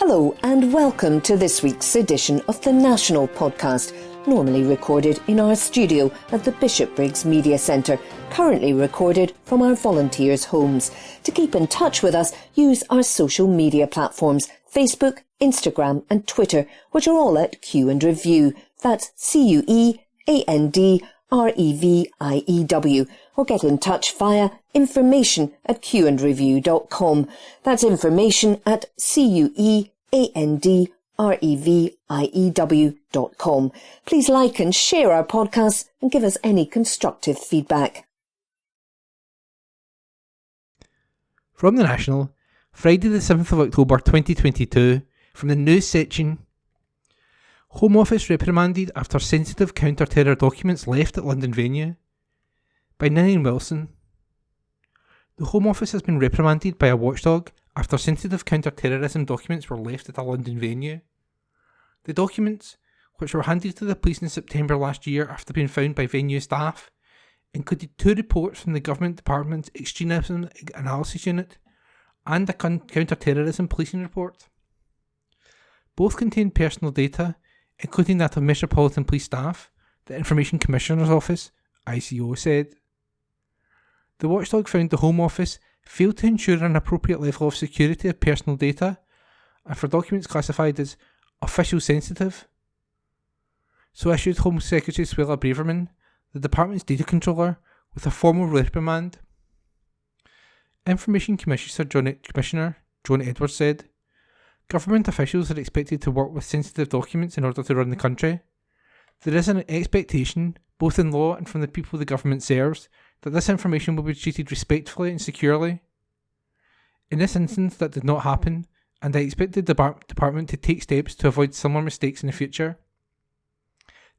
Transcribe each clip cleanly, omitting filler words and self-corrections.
Hello and welcome to this week's edition of the National Podcast, normally recorded in our studio at the Bishopbriggs Media Centre, currently recorded from our volunteers' homes. To keep in touch with us, use our social media platforms, Facebook, Instagram and Twitter, which are all at Q and Review. That's CUEANDREVIEW. Or get in touch via information@qandreview.com. That's information@CUEANDREVIEW.com. Please like and share our podcasts and give us any constructive feedback. From the National, Friday the 7th of October 2022, from the news section. Home Office reprimanded after sensitive counter-terror documents left at London venue. By Ninian Wilson. The Home Office has been reprimanded by a watchdog after sensitive counter-terrorism documents were left at a London venue. The documents, which were handed to the police in September last year after being found by venue staff, included 2 reports from the Government Department's Extremism Analysis Unit and a counter-terrorism policing report. Both contained personal data, including that of Metropolitan Police staff, the Information Commissioner's Office, ICO, said. The watchdog found the Home Office failed to ensure an appropriate level of security of personal data and for documents classified as official sensitive. So issued Home Secretary Suella Braverman, the department's data controller, with a formal reprimand. Information Commissioner John Edwards said, "Government officials are expected to work with sensitive documents in order to run the country. There is an expectation, both in law and from the people the government serves, that this information will be treated respectfully and securely. In this instance, that did not happen, and I expect the department to take steps to avoid similar mistakes in the future."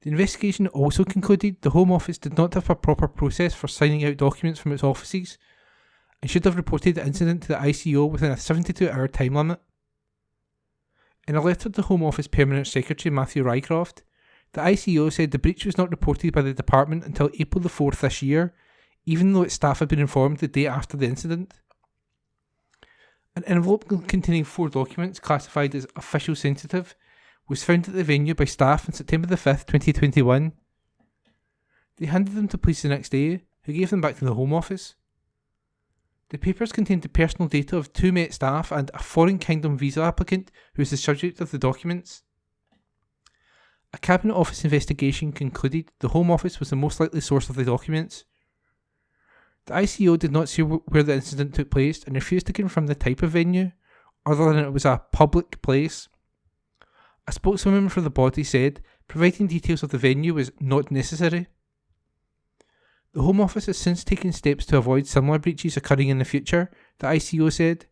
The investigation also concluded the Home Office did not have a proper process for signing out documents from its offices and should have reported the incident to the ICO within a 72-hour time limit. In a letter to the Home Office Permanent Secretary Matthew Rycroft, the ICO said the breach was not reported by the department until April the 4th this year, even though its staff had been informed the day after the incident. An envelope containing 4 documents classified as official sensitive was found at the venue by staff on September the 5th, 2021. They handed them to police the next day, who gave them back to the Home Office. The papers contained the personal data of 2 Met staff and a foreign kingdom visa applicant who was the subject of the documents. A Cabinet Office investigation concluded the Home Office was the most likely source of the documents. The ICO did not say where the incident took place and refused to confirm the type of venue, other than it was a public place. A spokeswoman for the body said providing details of the venue was not necessary. The Home Office has since taken steps to avoid similar breaches occurring in the future, the ICO said,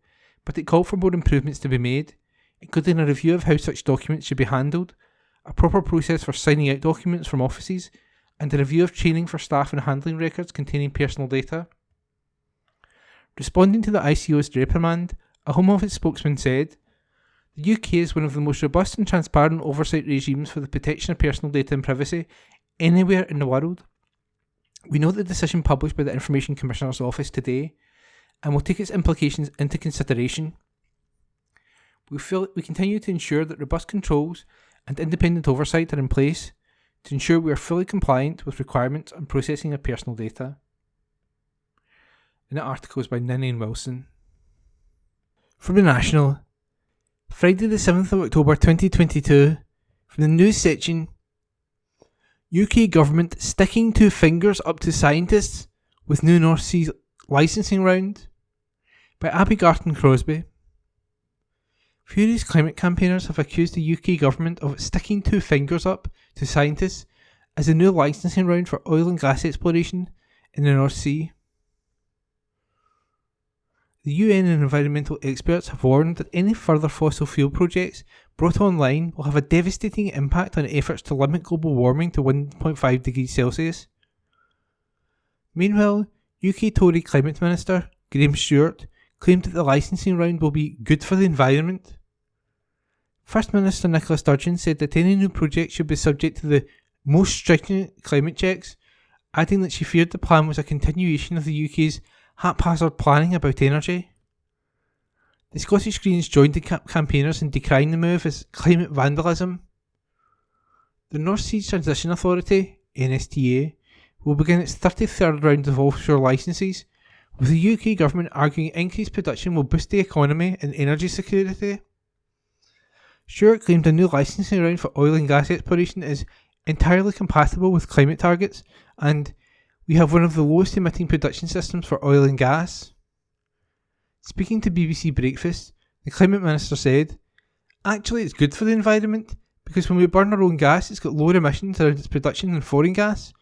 but it called for more improvements to be made, including a review of how such documents should be handled, a proper process for signing out documents from offices, and a review of training for staff in handling records containing personal data. Responding to the ICO's reprimand, a Home Office spokesman said, "The UK is one of the most robust and transparent oversight regimes for the protection of personal data and privacy anywhere in the world. We note the decision published by the Information Commissioner's Office today and will take its implications into consideration. We continue to ensure that robust controls and independent oversight are in place to ensure we are fully compliant with requirements on processing of personal data." And the article is by Ninian Wilson. From the National, Friday the 7th of October 2022, from the news section. UK government sticking 2 fingers up to scientists with new North Sea licensing round, by Abby Garton Crosby. Furious climate campaigners have accused the UK government of sticking 2 fingers up to scientists as a new licensing round for oil and gas exploration in the North Sea. The UN and environmental experts have warned that any further fossil fuel projects brought online will have a devastating impact on efforts to limit global warming to 1.5 degrees Celsius. Meanwhile, UK Tory Climate Minister Graham Stewart claimed that the licensing round will be good for the environment. First Minister Nicola Sturgeon said that any new project should be subject to the most stringent climate checks, adding that she feared the plan was a continuation of the UK's haphazard planning about energy. The Scottish Greens joined the campaigners in decrying the move as climate vandalism. The North Sea Transition Authority, NSTA, will begin its 33rd round of offshore licences, with the UK government arguing increased production will boost the economy and energy security. Stewart claimed a new licensing round for oil and gas exploration is entirely compatible with climate targets, and we have one of the lowest emitting production systems for oil and gas. Speaking to BBC Breakfast, the Climate Minister said, "Actually, it's good for the environment, because when we burn our own gas, it's got lower emissions around its production than foreign gas,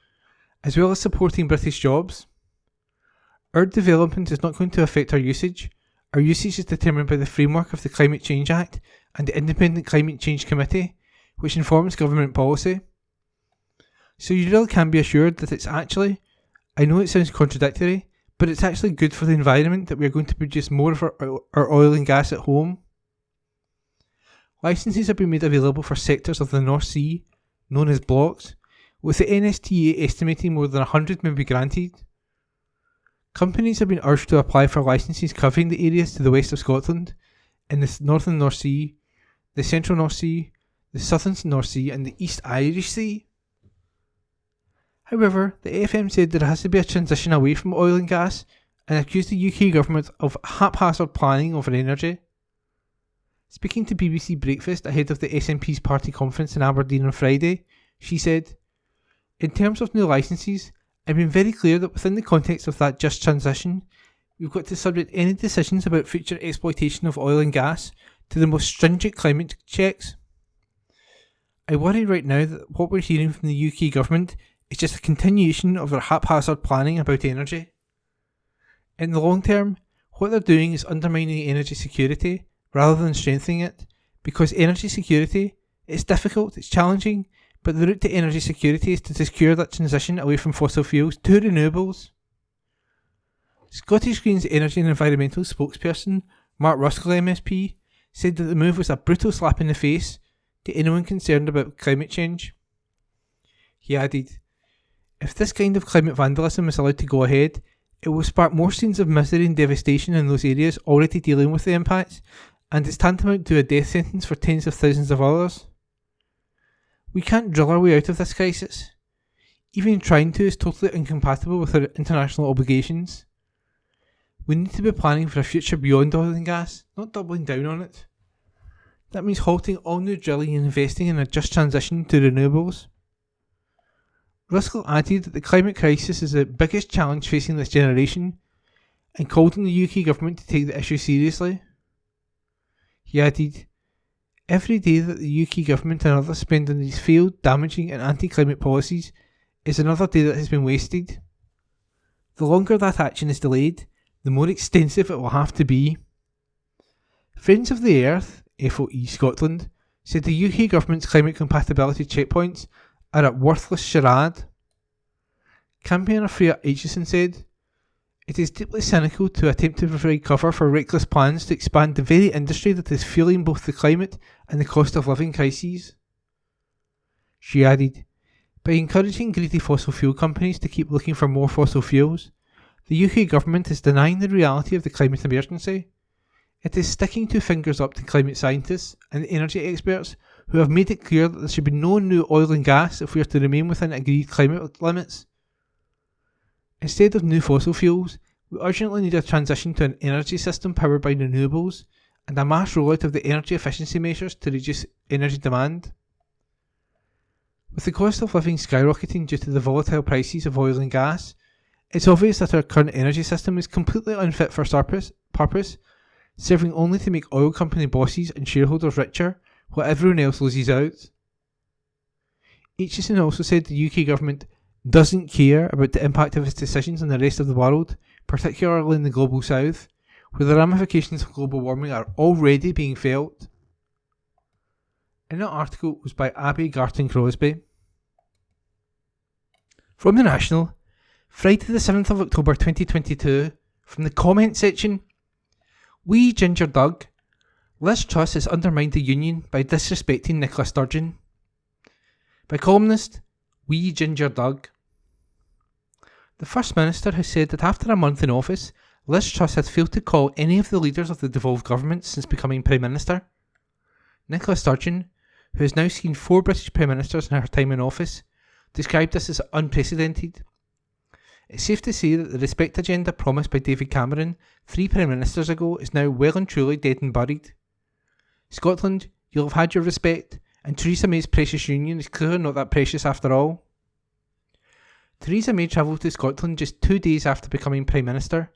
as well as supporting British jobs. Our development is not going to affect our usage. Our usage is determined by the framework of the Climate Change Act and the Independent Climate Change Committee, which informs government policy. So you really can be assured that it's actually, I know it sounds contradictory, but it's actually good for the environment that we are going to produce more of our oil and gas at home." Licences have been made available for sectors of the North Sea, known as blocks, with the NSTA estimating more than 100 may be granted. Companies have been urged to apply for licences covering the areas to the west of Scotland, in the northern North Sea, the central North Sea, the southern North Sea and the East Irish Sea. However, the FM said there has to be a transition away from oil and gas and accused the UK government of haphazard planning over energy. Speaking to BBC Breakfast ahead of the SNP's party conference in Aberdeen on Friday, she said, "In terms of new licences, I've been very clear that within the context of that just transition, we've got to subject any decisions about future exploitation of oil and gas to the most stringent climate checks. I worry right now that what we're hearing from the UK government is just a continuation of their haphazard planning about energy. In the long term, what they're doing is undermining energy security rather than strengthening it, because energy security, it's difficult, it's challenging, but the route to energy security is to secure that transition away from fossil fuels to renewables." Scottish Greens Energy and Environmental spokesperson Mark Ruskell MSP said that the move was a brutal slap in the face to anyone concerned about climate change. He added, "If this kind of climate vandalism is allowed to go ahead, it will spark more scenes of misery and devastation in those areas already dealing with the impacts, and it's tantamount to a death sentence for tens of thousands of others. We can't drill our way out of this crisis. Even trying to is totally incompatible with our international obligations. We need to be planning for a future beyond oil and gas, not doubling down on it. That means halting all new drilling and investing in a just transition to renewables." Ruskell added that the climate crisis is the biggest challenge facing this generation and called on the UK government to take the issue seriously. He added, "Every day that the UK government and others spend on these failed, damaging and anti-climate policies is another day that has been wasted. The longer that action is delayed, the more extensive it will have to be." Friends of the Earth, FOE Scotland, said the UK government's climate compatibility checkpoints are a worthless charade. Campaigner Freya Aitchison said, "It is deeply cynical to attempt to provide cover for reckless plans to expand the very industry that is fueling both the climate and the cost of living crises." She added, "By encouraging greedy fossil fuel companies to keep looking for more fossil fuels, the UK government is denying the reality of the climate emergency. It is sticking two fingers up to climate scientists and energy experts who have made it clear that there should be no new oil and gas if we are to remain within agreed climate limits. Instead of new fossil fuels, we urgently need a transition to an energy system powered by renewables and a mass rollout of the energy efficiency measures to reduce energy demand. With the cost of living skyrocketing due to the volatile prices of oil and gas, it's obvious that our current energy system is completely unfit for purpose, serving only to make oil company bosses and shareholders richer while everyone else loses out." Aitchison also said the UK government doesn't care about the impact of its decisions on the rest of the world, particularly in the global south, where the ramifications of global warming are already being felt. And that article was by Abby Garton Crosby. From the National, Friday the 7th of October 2022, from the comment section, "Wee Ginger Doug, Liz Truss has undermined the union by disrespecting Nicola Sturgeon." By columnist Wee Ginger Doug. The First Minister has said that after a month in office, Liz Truss had failed to call any of the leaders of the devolved government since becoming Prime Minister. Nicola Sturgeon, who has now seen 4 British Prime Ministers in her time in office, described this as unprecedented. It's safe to say that the respect agenda promised by David Cameron 3 Prime Ministers ago is now well and truly dead and buried. Scotland, you'll have had your respect, and Theresa May's precious union is clearly not that precious after all. Theresa May travelled to Scotland just 2 days after becoming Prime Minister.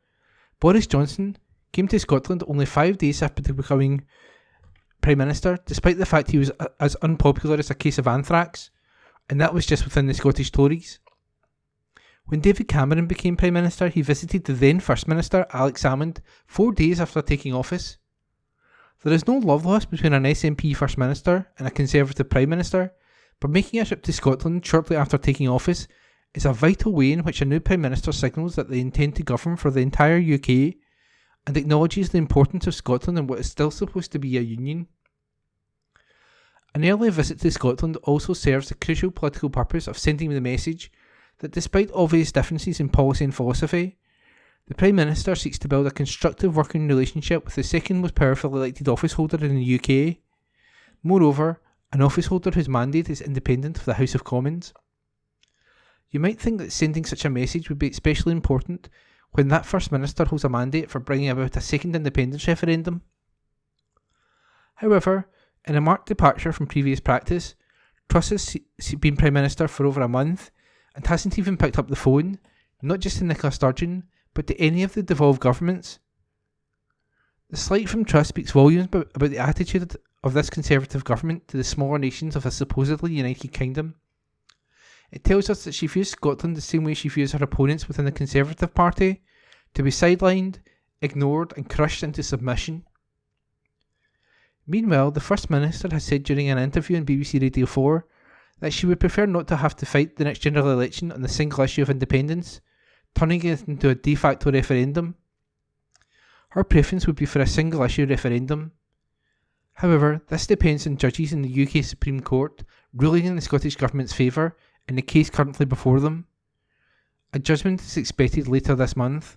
Boris Johnson came to Scotland only 5 days after becoming Prime Minister, despite the fact he was as unpopular as a case of anthrax, and that was just within the Scottish Tories. When David Cameron became Prime Minister, he visited the then First Minister, Alex Salmond, 4 days after taking office. There is no love lost between an SNP First Minister and a Conservative Prime Minister, but making a trip to Scotland shortly after taking office is a vital way in which a new Prime Minister signals that they intend to govern for the entire UK and acknowledges the importance of Scotland in what is still supposed to be a union. An early visit to Scotland also serves the crucial political purpose of sending the message that despite obvious differences in policy and philosophy, the Prime Minister seeks to build a constructive working relationship with the second most powerful elected officeholder in the UK. Moreover, an officeholder whose mandate is independent of the House of Commons. You might think that sending such a message would be especially important when that First Minister holds a mandate for bringing about a second independence referendum. However, in a marked departure from previous practice, Truss has been Prime Minister for over a month and hasn't even picked up the phone, not just to Nicola Sturgeon, but to any of the devolved governments. The slight from Truss speaks volumes about the attitude of this Conservative government to the smaller nations of a supposedly United Kingdom. It tells us that she views Scotland the same way she views her opponents within the Conservative Party, to be sidelined, ignored and crushed into submission. Meanwhile, the First Minister has said during an interview on BBC Radio 4 that she would prefer not to have to fight the next general election on the single issue of independence, turning it into a de facto referendum. Her preference would be for a single issue referendum. However, this depends on judges in the UK Supreme Court ruling in the Scottish Government's favour in the case currently before them. A judgment is expected later this month.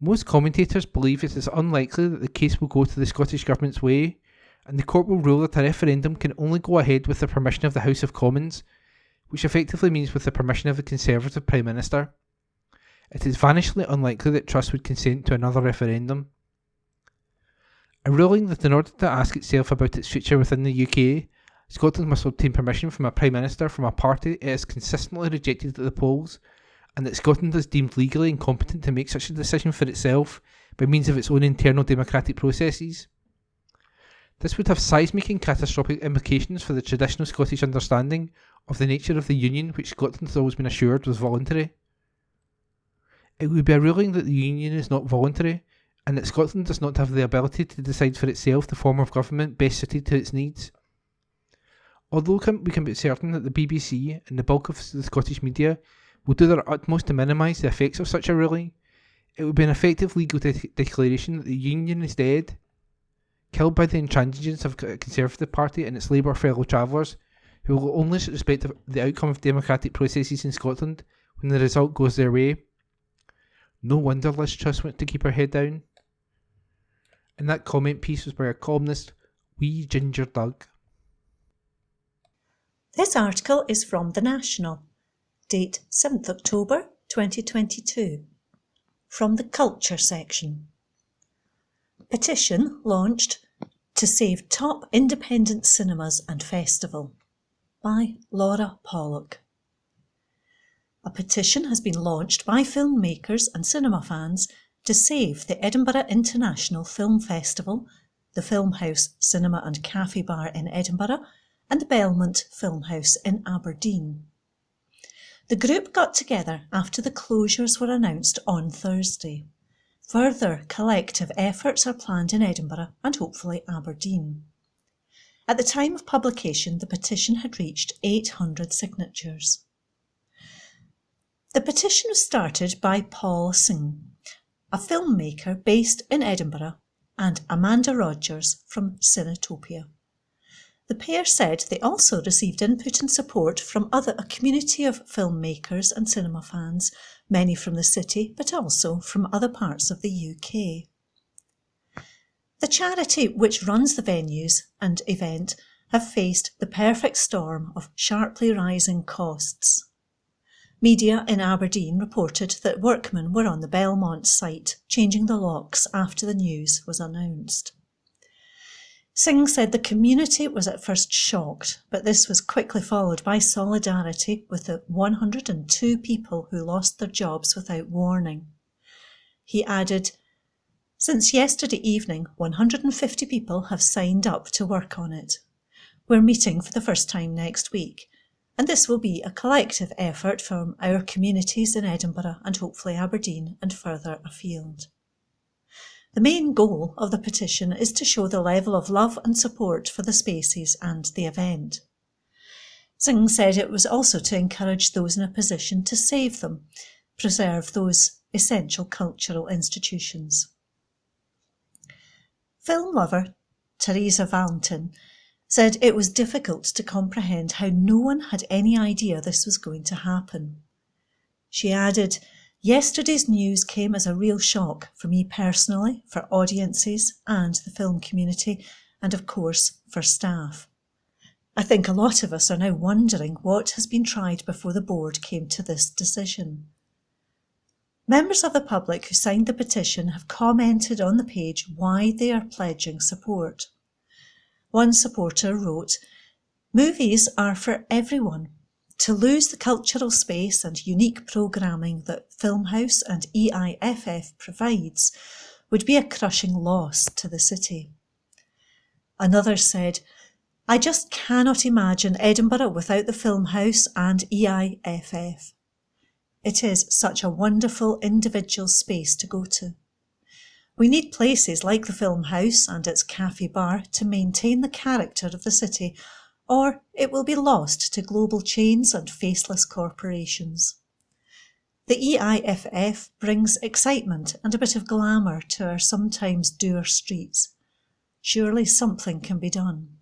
Most commentators believe it is unlikely that the case will go to the Scottish Government's way, and the court will rule that a referendum can only go ahead with the permission of the House of Commons, which effectively means with the permission of the Conservative Prime Minister. It is vanishingly unlikely that Truss would consent to another referendum. A ruling that in order to ask itself about its future within the UK, Scotland must obtain permission from a Prime Minister from a party it has consistently rejected at the polls, and that Scotland is deemed legally incompetent to make such a decision for itself by means of its own internal democratic processes. This would have seismic and catastrophic implications for the traditional Scottish understanding of the nature of the union which Scotland has always been assured was voluntary. It would be a ruling that the union is not voluntary, and that Scotland does not have the ability to decide for itself the form of government best suited to its needs. Although we can be certain that the BBC and the bulk of the Scottish media will do their utmost to minimise the effects of such a ruling, it would be an effective legal declaration that the union is dead, killed by the intransigence of the Conservative Party and its Labour fellow travellers, who will only respect the outcome of democratic processes in Scotland when the result goes their way. No wonder Liz Truss wants to keep her head down. And that comment piece was by our columnist, Wee Ginger Doug. This article is from The National, date 7th October 2022, from the Culture section. Petition launched to save top independent cinemas and festival, by Laura Pollock. A petition has been launched by filmmakers and cinema fans to save the Edinburgh International Film Festival, the Film House Cinema and Cafe Bar in Edinburgh, and the Belmont Film House in Aberdeen. The group got together after the closures were announced on Thursday. Further collective efforts are planned in Edinburgh and hopefully Aberdeen. At the time of publication, the petition had reached 800 signatures. The petition was started by Paul Singh, a filmmaker based in Edinburgh, and Amanda Rogers from Cinetopia. The pair said they also received input and support from a community of filmmakers and cinema fans many from the city, but also from other parts of the UK. The charity which runs the venues and event have faced the perfect storm of sharply rising costs. Media in Aberdeen reported that workmen were on the Belmont site changing the locks after the news was announced. Singh said the community was at first shocked, but this was quickly followed by solidarity with the 102 people who lost their jobs without warning. He added, "Since yesterday evening, 150 people have signed up to work on it. We're meeting for the first time next week, and this will be a collective effort from our communities in Edinburgh and hopefully Aberdeen and further afield." The main goal of the petition is to show the level of love and support for the spaces and the event. Singh said it was also to encourage those in a position to save them, preserve those essential cultural institutions. Film lover Teresa Valentin said it was difficult to comprehend how no one had any idea this was going to happen. She added, "Yesterday's news came as a real shock for me personally, for audiences and the film community, and of course for staff. I think a lot of us are now wondering what has been tried before the board came to this decision." Members of the public who signed the petition have commented on the page why they are pledging support. One supporter wrote, "Movies are for everyone. To lose the cultural space and unique programming that Filmhouse and EIFF provides would be a crushing loss to the city." Another said, "I just cannot imagine Edinburgh without the Filmhouse and EIFF. It is such a wonderful individual space to go to. We need places like the Filmhouse and its cafe bar to maintain the character of the city, or it will be lost to global chains and faceless corporations. The EIFF brings excitement and a bit of glamour to our sometimes dour streets. Surely something can be done."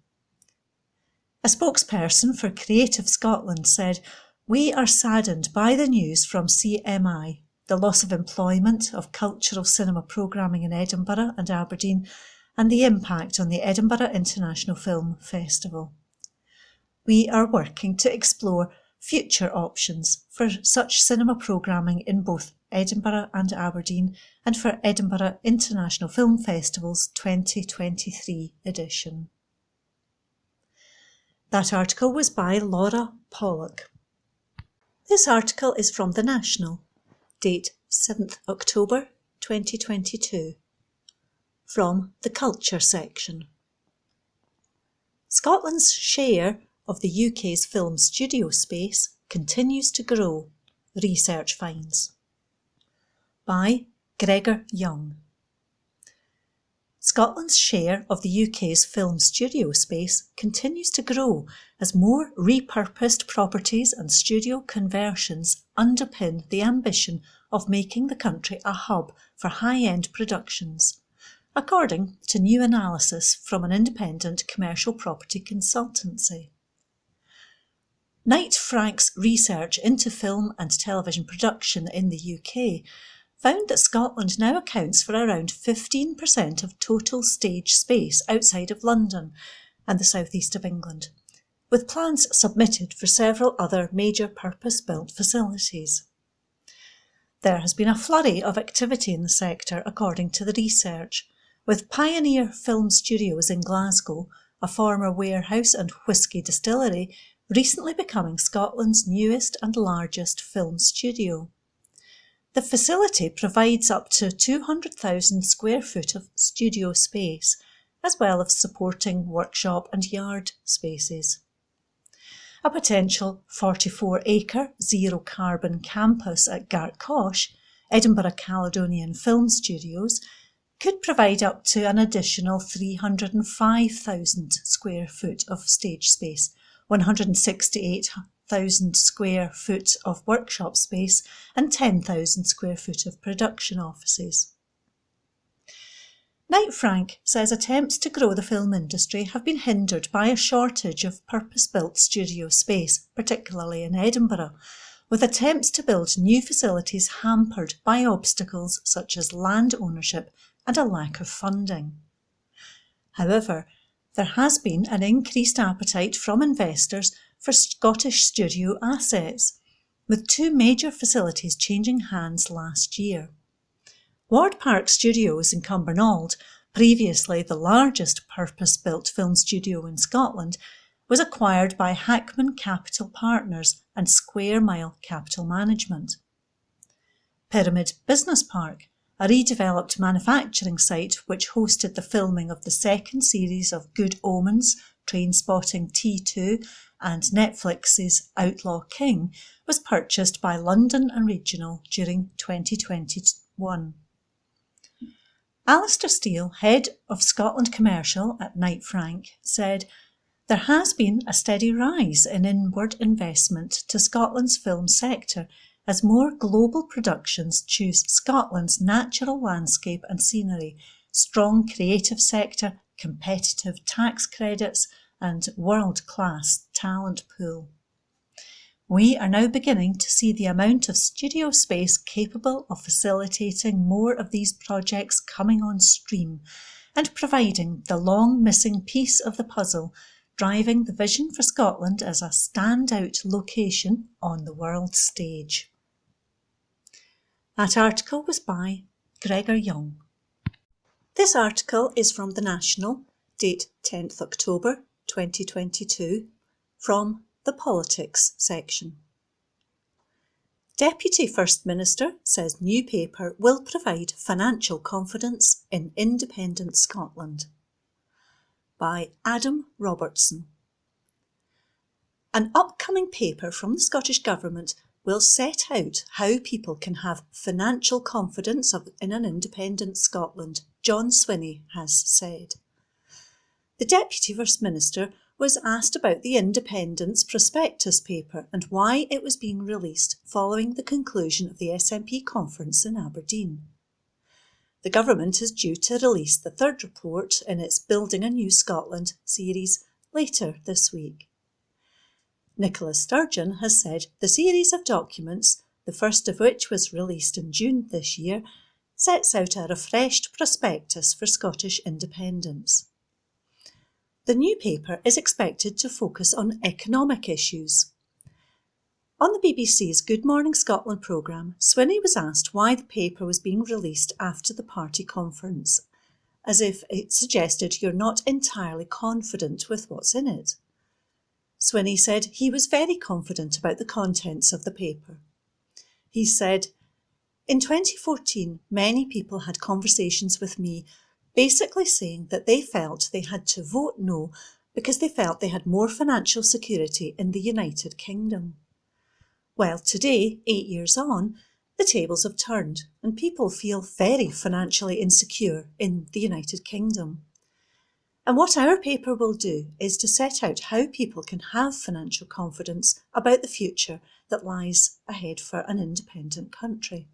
A spokesperson for Creative Scotland said, "We are saddened by the news from CMI, the loss of employment of cultural cinema programming in Edinburgh and Aberdeen, and the impact on the Edinburgh International Film Festival. We are working to explore future options for such cinema programming in both Edinburgh and Aberdeen and for Edinburgh International Film Festival's 2023 edition." That article was by Laura Pollock. This article is from The National, date 7th October 2022, from the Culture section. Scotland's share of the UK's film studio space continues to grow, research finds. By Gregor Young. Scotland's share of the UK's film studio space continues to grow as more repurposed properties and studio conversions underpin the ambition of making the country a hub for high-end productions, according to new analysis from an independent commercial property consultancy. Knight Frank's research into film and television production in the UK found that Scotland now accounts for around 15% of total stage space outside of London and the southeast of England, with plans submitted for several other major purpose-built facilities. There has been a flurry of activity in the sector, according to the research, with Pioneer Film Studios in Glasgow, a former warehouse and whisky distillery, recently becoming Scotland's newest and largest film studio. The facility provides up to 200,000 square foot of studio space, as well as supporting workshop and yard spaces. A potential 44-acre zero-carbon campus at Gartcosh, Edinburgh Caledonian Film Studios, could provide up to an additional 305,000 square foot of stage space, 168,000 square foot of workshop space and 10,000 square foot of production offices. Knight Frank says attempts to grow the film industry have been hindered by a shortage of purpose-built studio space, particularly in Edinburgh, with attempts to build new facilities hampered by obstacles such as land ownership and a lack of funding. However, there has been an increased appetite from investors for Scottish studio assets, with 2 major facilities changing hands last year. Ward Park Studios in Cumbernauld, previously the largest purpose-built film studio in Scotland, was acquired by Hackman Capital Partners and Square Mile Capital Management. Pyramid Business Park, a redeveloped manufacturing site which hosted the filming of the second series of Good Omens, Trainspotting T2 and Netflix's Outlaw King, was purchased by London and Regional during 2021. Alistair Steele, head of Scotland Commercial at Knight Frank, said, "There has been a steady rise in inward investment to Scotland's film sector as more global productions choose Scotland's natural landscape and scenery, strong creative sector, competitive tax credits and world-class talent pool. We are now beginning to see the amount of studio space capable of facilitating more of these projects coming on stream and providing the long missing piece of the puzzle, driving the vision for Scotland as a standout location on the world stage." That article was by Gregor Young. This article is from The National, date 10th October 2022, from the Politics section. Deputy First Minister says new paper will provide financial confidence in independent Scotland. By Adam Robertson. An upcoming paper from the Scottish Government will set out how people can have financial confidence in an independent Scotland, John Swinney has said. The Deputy First Minister was asked about the Independence Prospectus paper and why it was being released following the conclusion of the SNP conference in Aberdeen. The government is due to release the 3rd report in its Building a New Scotland series later this week. Nicola Sturgeon has said the series of documents, the first of which was released in June this year, sets out a refreshed prospectus for Scottish independence. The new paper is expected to focus on economic issues. On the BBC's Good Morning Scotland programme, Swinney was asked why the paper was being released after the party conference, as if it suggested you're not entirely confident with what's in it. Swinney said he was very confident about the contents of the paper. He said, "In 2014, many people had conversations with me basically saying that they felt they had to vote no because they felt they had more financial security in the United Kingdom. Well, today, 8 years on, the tables have turned and people feel very financially insecure in the United Kingdom. And what our paper will do is to set out how people can have financial confidence about the future that lies ahead for an independent country."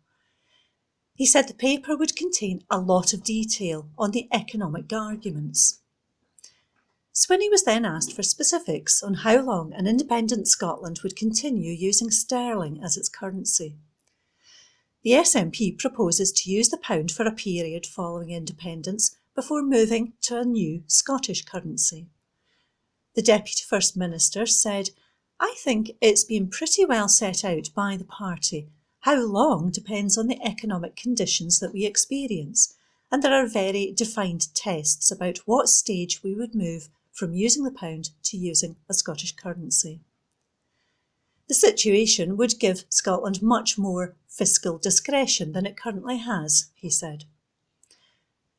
He said the paper would contain a lot of detail on the economic arguments. Swinney was then asked for specifics on how long an independent Scotland would continue using sterling as its currency. The SNP proposes to use the pound for a period following independence before moving to a new Scottish currency. The Deputy First Minister said, "I think it's been pretty well set out by the party. How long depends on the economic conditions that we experience, and there are very defined tests about what stage we would move from using the pound to using a Scottish currency. The situation would give Scotland much more fiscal discretion than it currently has," he said.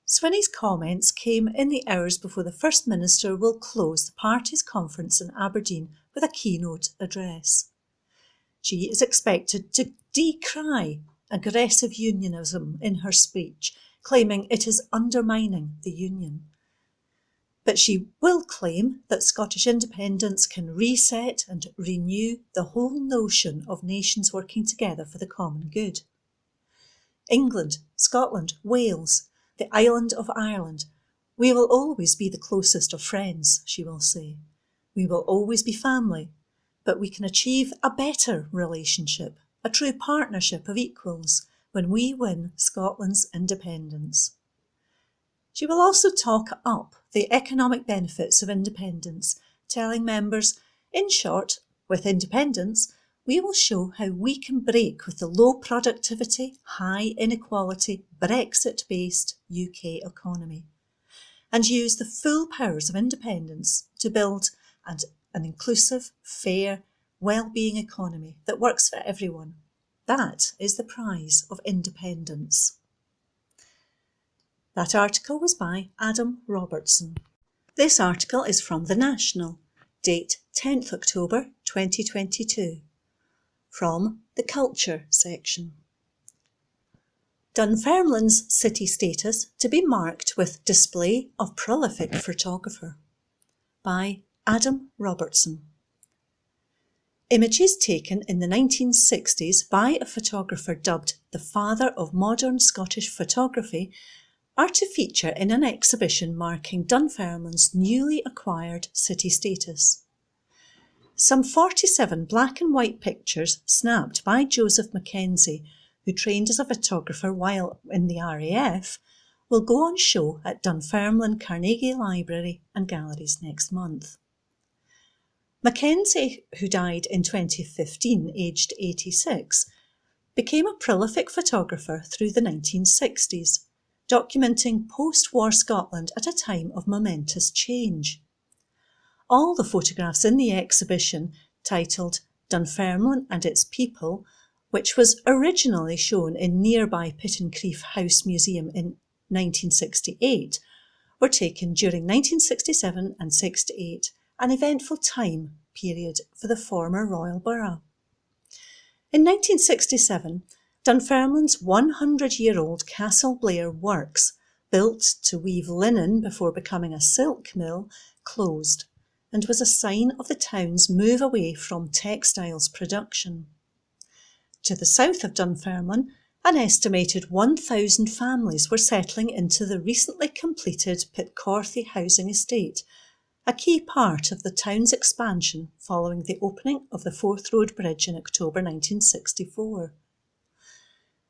Swinney's comments came in the hours before the First Minister will close the party's conference in Aberdeen with a keynote address. She is expected to decry aggressive unionism in her speech, claiming it is undermining the union. But she will claim that Scottish independence can reset and renew the whole notion of nations working together for the common good. England, Scotland, Wales, the island of Ireland, we will always be the closest of friends, she will say. We will always be family. but we can achieve a better relationship, a true partnership of equals, when we win Scotland's independence. She will also talk up the economic benefits of independence, telling members, in short, with independence, we will show how we can break with the low productivity, high inequality, Brexit-based UK economy, and use the full powers of independence to build an inclusive, fair, well-being economy that works for everyone. That is the prize of independence. That article was by Adam Robertson. This article is from The National, date 10th October 2022, from the Culture section. Dunfermline's city status to be marked with display of prolific photographer, by Adam Robertson. Images taken in the 1960s by a photographer dubbed the father of modern Scottish photography are to feature in an exhibition marking Dunfermline's newly acquired city status. Some 47 black and white pictures snapped by Joseph Mackenzie, who trained as a photographer while in the RAF, will go on show at Dunfermline Carnegie Library and Galleries next month. Mackenzie, who died in 2015 aged 86, became a prolific photographer through the 1960s, documenting post-war Scotland at a time of momentous change. All the photographs in the exhibition, titled Dunfermline and Its People, which was originally shown in nearby Pittencrieff House Museum in 1968, were taken during 1967 and 68, an eventful time period for the former royal borough. In 1967, Dunfermline's 100-year-old Castle Blair Works, built to weave linen before becoming a silk mill, closed and was a sign of the town's move away from textiles production. To the south of Dunfermline, an estimated 1,000 families were settling into the recently completed Pitcorthy housing estate, a key part of the town's expansion following the opening of the Forth Road Bridge in October 1964.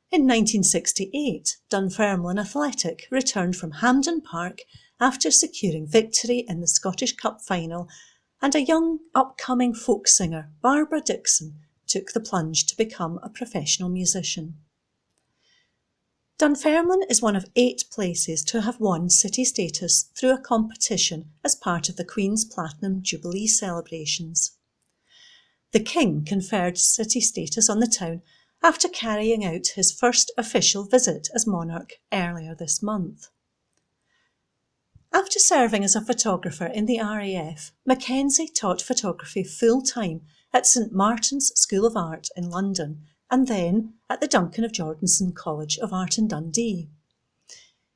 In 1968, Dunfermline Athletic returned from Hampden Park after securing victory in the Scottish Cup final, and a young upcoming folk singer, Barbara Dixon, took the plunge to become a professional musician. Dunfermline is one of 8 places to have won city status through a competition as part of the Queen's Platinum Jubilee celebrations. The King conferred city status on the town after carrying out his first official visit as monarch earlier this month. After serving as a photographer in the RAF, Mackenzie taught photography full-time at St Martin's School of Art in London and then at the Duncan of Jordanson College of Art in Dundee.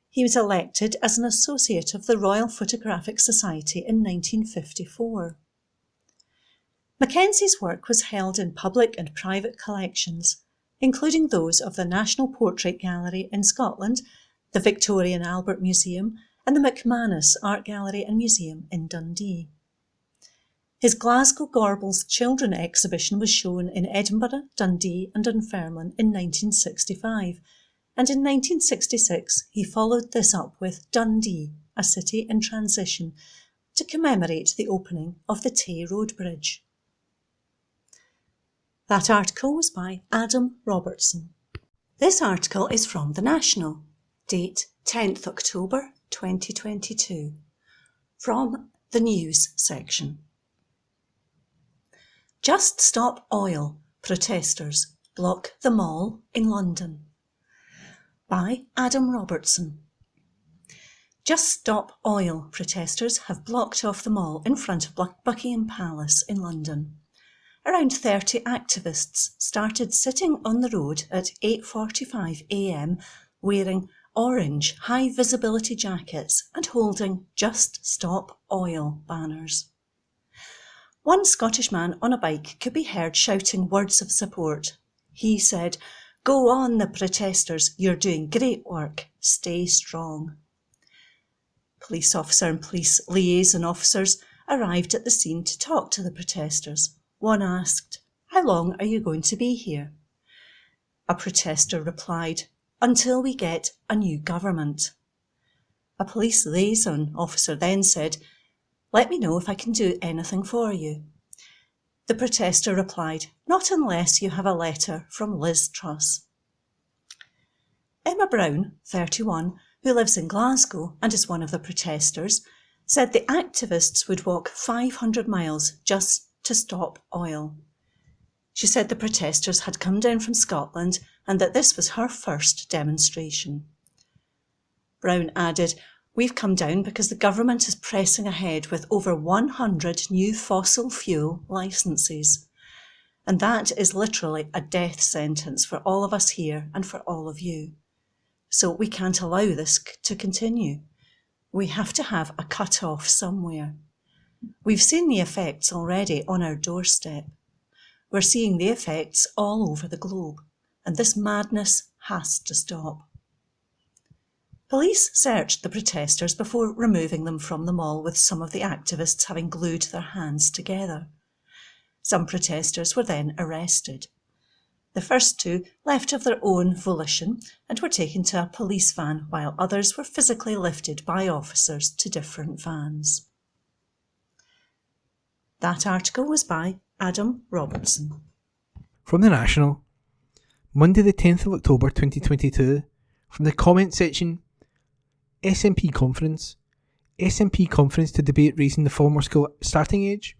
He was elected as an associate of the Royal Photographic Society in 1954. Mackenzie's work was held in public and private collections, including those of the National Portrait Gallery in Scotland, the Victoria and Albert Museum, and the McManus Art Gallery and Museum in Dundee. His Glasgow Gorbals Children exhibition was shown in Edinburgh, Dundee and Dunfermline in 1965, and in 1966 he followed this up with Dundee, a city in transition, to commemorate the opening of the Tay Road Bridge. That article was by Adam Robertson. This article is from The National, date 10th October 2022, from the News section. Just Stop Oil, protesters block the mall in London, by Adam Robertson. Just Stop Oil protesters have blocked off the mall in front of Buckingham Palace in London. Around 30 activists started sitting on the road at 8:45 a.m. wearing orange high-visibility jackets and holding Just Stop Oil banners. One Scottish man on a bike could be heard shouting words of support. He said, "Go on, the protesters, you're doing great work, stay strong." Police officer and police liaison officers arrived at the scene to talk to the protesters. One asked, "How long are you going to be here?" A protester replied, "Until we get a new government." A police liaison officer then said, "Let me know if I can do anything for you." The protester replied, "Not unless you have a letter from Liz Truss." Emma Brown, 31, who lives in Glasgow and is one of the protesters, said the activists would walk 500 miles just to stop oil. She said the protesters had come down from Scotland and that this was her first demonstration. Brown added, "We've come down because the government is pressing ahead with over 100 new fossil fuel licences. And that is literally a death sentence for all of us here and for all of you. So we can't allow this to continue. We have to have a cut-off somewhere. We've seen the effects already on our doorstep. We're seeing the effects all over the globe, and this madness has to stop." Police searched the protesters before removing them from the mall, with some of the activists having glued their hands together. Some protesters were then arrested. The first two left of their own volition and were taken to a police van, while others were physically lifted by officers to different vans. That article was by Adam Robertson. From the National, Monday the 10th of October 2022, from the comment section, SNP Conference to debate raising the formal school starting age,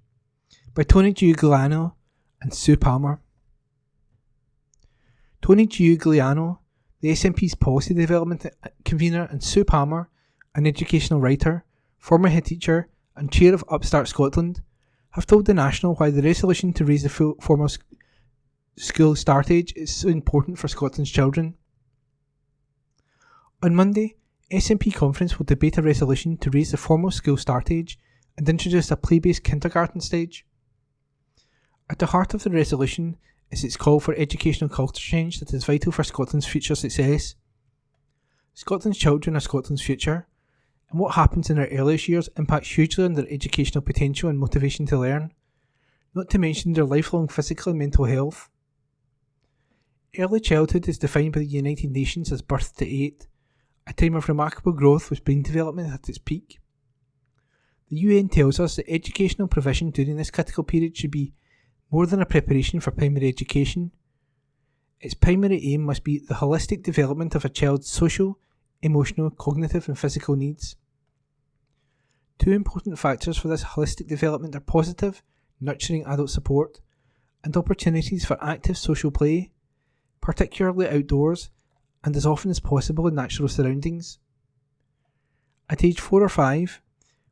by Tony Giuliano and Sue Palmer. Tony Giuliano, the SNP's policy development convener, and Sue Palmer, an educational writer, former head teacher and chair of Upstart Scotland, have told the National why the resolution to raise the formal school start age is so important for Scotland's children. On Monday, SNP Conference will debate a resolution to raise the formal school start age and introduce a play-based kindergarten stage. At the heart of the resolution is its call for educational culture change that is vital for Scotland's future success. Scotland's children are Scotland's future, and what happens in their earliest years impacts hugely on their educational potential and motivation to learn, not to mention their lifelong physical and mental health. Early childhood is defined by the United Nations as birth to 8, a time of remarkable growth with brain development at its peak. The UN tells us that educational provision during this critical period should be more than a preparation for primary education. Its primary aim must be the holistic development of a child's social, emotional, cognitive and physical needs. Two important factors for this holistic development are positive, nurturing adult support and opportunities for active social play, particularly outdoors and as often as possible in natural surroundings. At age 4 or 5,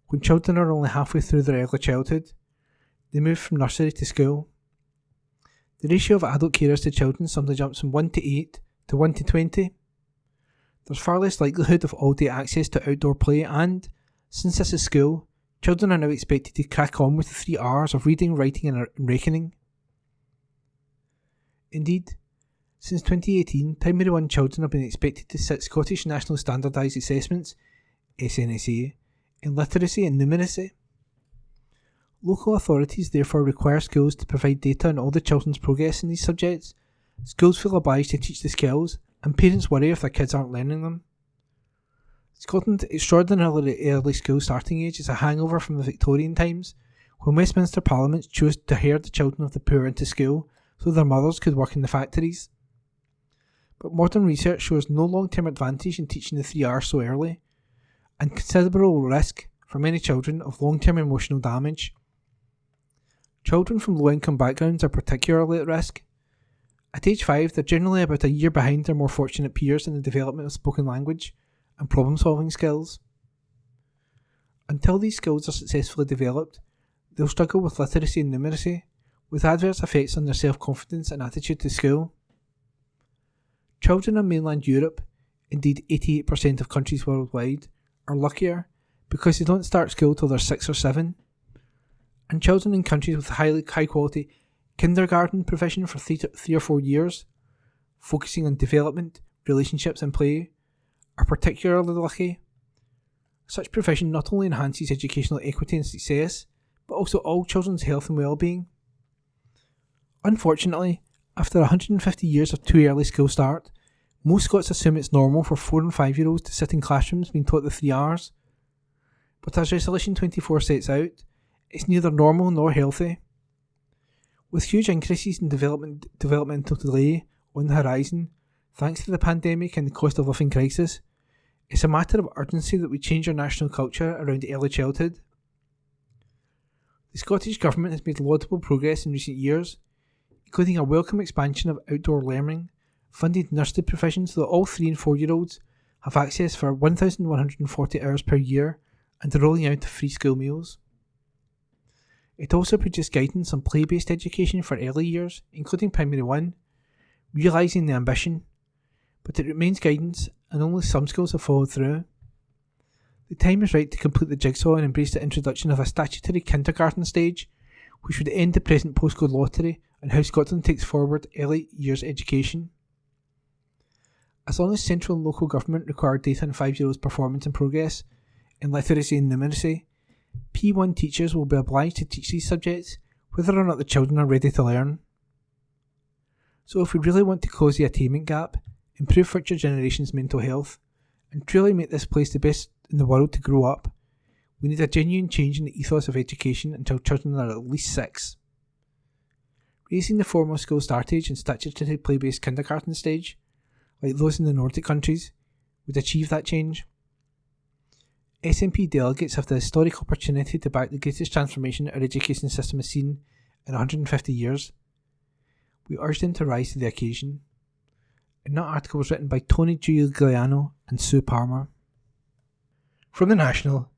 when children are only halfway through their early childhood, they move from nursery to school. The ratio of adult carers to children suddenly jumps from 1 to 8 to 1 to 20. There's far less likelihood of all-day access to outdoor play and, since this is school, children are now expected to crack on with the 3 R's of reading, writing and reckoning. Indeed, since 2018, Primary 1 children have been expected to sit Scottish National Standardised Assessments, SNSA, in literacy and numeracy. Local authorities therefore require schools to provide data on all the children's progress in these subjects. Schools feel obliged to teach the skills, and parents worry if their kids aren't learning them. Scotland's extraordinarily early school starting age is a hangover from the Victorian times, when Westminster Parliament chose to herd the children of the poor into school so their mothers could work in the factories. But modern research shows no long-term advantage in teaching the 3 R's so early, and considerable risk for many children of long-term emotional damage. Children from low-income backgrounds are particularly at risk. At age 5, they're generally about a year behind their more fortunate peers in the development of spoken language and problem-solving skills. Until these skills are successfully developed, they'll struggle with literacy and numeracy, with adverse effects on their self-confidence and attitude to school. Children in mainland Europe, indeed 88% of countries worldwide, are luckier because they don't start school till they're 6 or 7. And children in countries with high quality kindergarten provision for 3 or 4 years, focusing on development, relationships and play, are particularly lucky. Such provision not only enhances educational equity and success, but also all children's health and well-being. Unfortunately, after 150 years of too early school start, most Scots assume it's normal for 4 and 5 year olds to sit in classrooms being taught the 3 Rs. But as Resolution 24 sets out, it's neither normal nor healthy. With huge increases in developmental delay on the horizon, thanks to the pandemic and the cost of living crisis, it's a matter of urgency that we change our national culture around early childhood. The Scottish Government has made laudable progress in recent years, including a welcome expansion of outdoor learning, funded nursery provision so that all 3 and 4 year olds have access for 1,140 hours per year, and the rolling out of free school meals. It also produced guidance on play-based education for early years, including Primary 1, realising the ambition, but it remains guidance and only some schools have followed through. The time is right to complete the jigsaw and embrace the introduction of a statutory kindergarten stage, which would end the present postcode lottery on how Scotland takes forward early years education. As long as central and local government require data on 5 year olds' performance and progress in literacy and numeracy, P1 teachers will be obliged to teach these subjects whether or not the children are ready to learn. So if we really want to close the attainment gap, improve future generations' mental health, and truly make this place the best in the world to grow up, we need a genuine change in the ethos of education until children are at least 6. Raising the formal school start age and statutory play-based kindergarten stage, like those in the Nordic countries, would achieve that change. SNP delegates have the historic opportunity to back the greatest transformation our education system has seen in 150 years. We urge them to rise to the occasion. And that article was written by Tony Giuliano and Sue Palmer. From the National,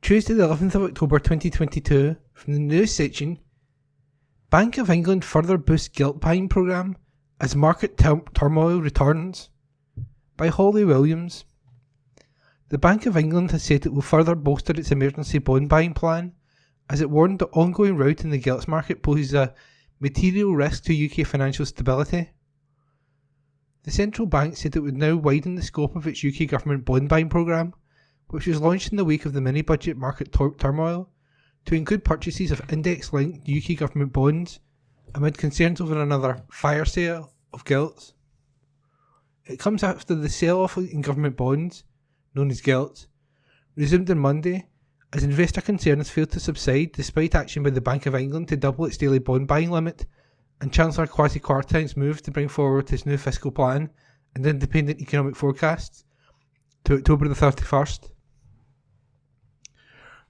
Tuesday the 11th of October 2022, from the news section, Bank of England further boosts gilt buying programme as market turmoil returns, by Holly Williams. The Bank of England has said it will further bolster its emergency bond buying plan, as it warned the ongoing rout in the gilts market poses a material risk to UK financial stability. The central bank said it would now widen the scope of its UK government bond buying programme, which was launched in the wake of the mini-budget market turmoil, to include purchases of index-linked UK government bonds amid concerns over another fire sale of gilts. It comes after the sell-off in government bonds, known as gilts, resumed on Monday, as investor concerns failed to subside despite action by the Bank of England to double its daily bond buying limit, and Chancellor Kwasi Kwarteng's move to bring forward his new fiscal plan and independent economic forecasts to October the 31st.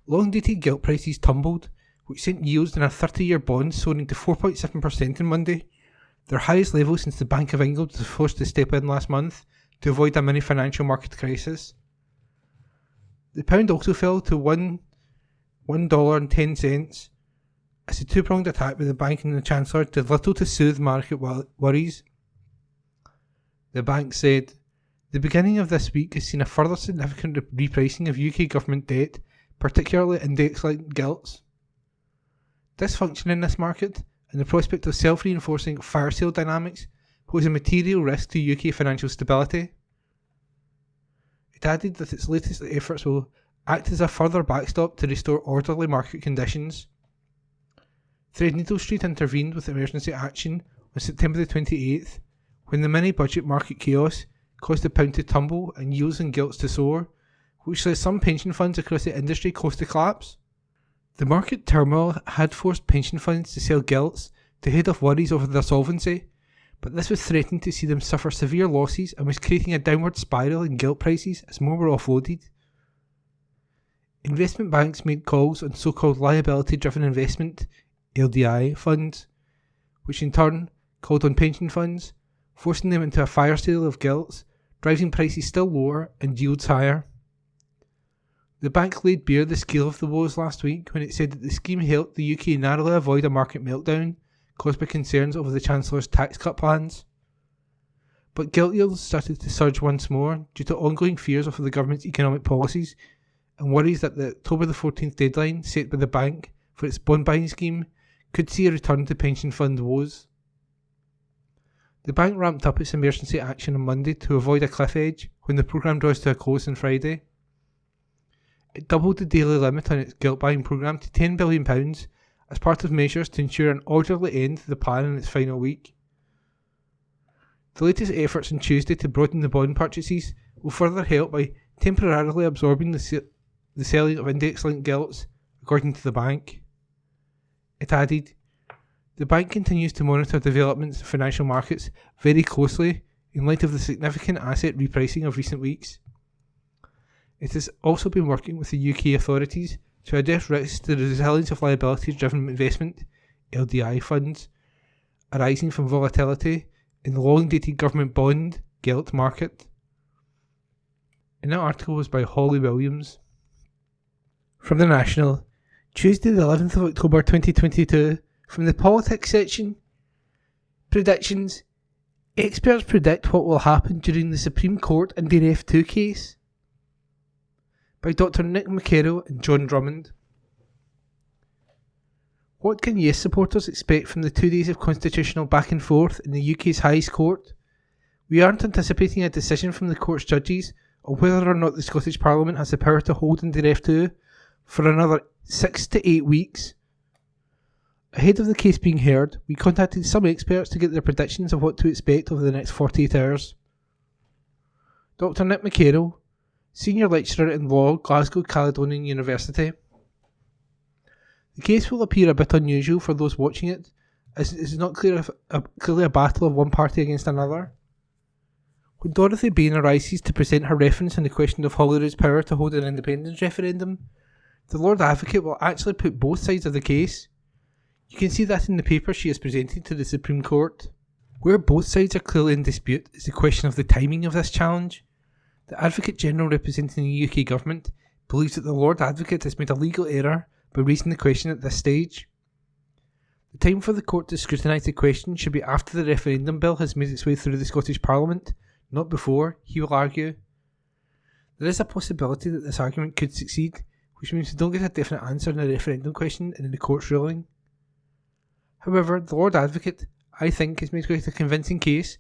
Long-dated gilt prices tumbled, which sent yields in our 30-year bonds soaring to 4.7% on Monday, their highest level since the Bank of England was forced to step in last month to avoid a mini financial market crisis. The pound also fell to $1.10, as the two-pronged attack by the bank and the Chancellor did little to soothe market worries. The bank said, "The beginning of this week has seen a further significant repricing of UK government debt, particularly index-linked gilts. Dysfunction in this market and the prospect of self-reinforcing fire sale dynamics pose a material risk to UK financial stability." It added that its latest efforts will act as a further backstop to restore orderly market conditions. Threadneedle Street intervened with emergency action on September the 28th, when the mini-budget market chaos caused the pound to tumble and yields and gilts to soar, which led some pension funds across the industry close to collapse. The market turmoil had forced pension funds to sell gilts to head off worries over their solvency, but this was threatening to see them suffer severe losses and was creating a downward spiral in gilt prices as more were offloaded. Investment banks made calls on so-called liability-driven investment (LDI) funds, which in turn called on pension funds, forcing them into a fire sale of gilts, driving prices still lower and yields higher. The bank laid bare the scale of the woes last week when it said that the scheme helped the UK narrowly avoid a market meltdown caused by concerns over the Chancellor's tax cut plans. But gilt yields started to surge once more due to ongoing fears over the government's economic policies and worries that the October the 14th deadline set by the bank for its bond buying scheme could see a return to pension fund woes. The bank ramped up its emergency action on Monday to avoid a cliff edge when the programme draws to a close on Friday. It doubled the daily limit on its gilt buying programme to £10 billion as part of measures to ensure an orderly end to the plan in its final week. The latest efforts on Tuesday to broaden the bond purchases will further help by temporarily absorbing the selling of index-linked gilts, according to the bank. It added, "The bank continues to monitor developments in financial markets very closely in light of the significant asset repricing of recent weeks. It has also been working with the UK authorities to address risks to the resilience of liability-driven investment (LDI) funds arising from volatility in the long-dated government bond gilt market." And that article was by Holly Williams. From the National, Tuesday the 11th of October 2022, from the politics section. Predictions. Experts predict what will happen during the Supreme Court and their F2 case. By Dr. Nick McKerrow and John Drummond. What can Yes supporters expect from the 2 days of constitutional back and forth in the UK's highest court? We aren't anticipating a decision from the court's judges on whether or not the Scottish Parliament has the power to hold in their F2 for another 6 to 8 weeks. Ahead of the case being heard, we contacted some experts to get their predictions of what to expect over the next 48 hours. Dr. Nick McKerrow, Senior Lecturer in Law, Glasgow Caledonian University. The case will appear a bit unusual for those watching it, as it is not clearly a battle of one party against another. When Dorothy Bain arises to present her reference on the question of Holyrood's power to hold an independence referendum, the Lord Advocate will actually put both sides of the case. You can see that in the paper she has presented to the Supreme Court. Where both sides are clearly in dispute is the question of the timing of this challenge. The Advocate General representing the UK Government believes that the Lord Advocate has made a legal error by raising the question at this stage. The time for the court to scrutinise the question should be after the referendum bill has made its way through the Scottish Parliament, not before, he will argue. There is a possibility that this argument could succeed, which means we don't get a definite answer on the referendum question in the court's ruling. However, the Lord Advocate, I think, has made quite a convincing case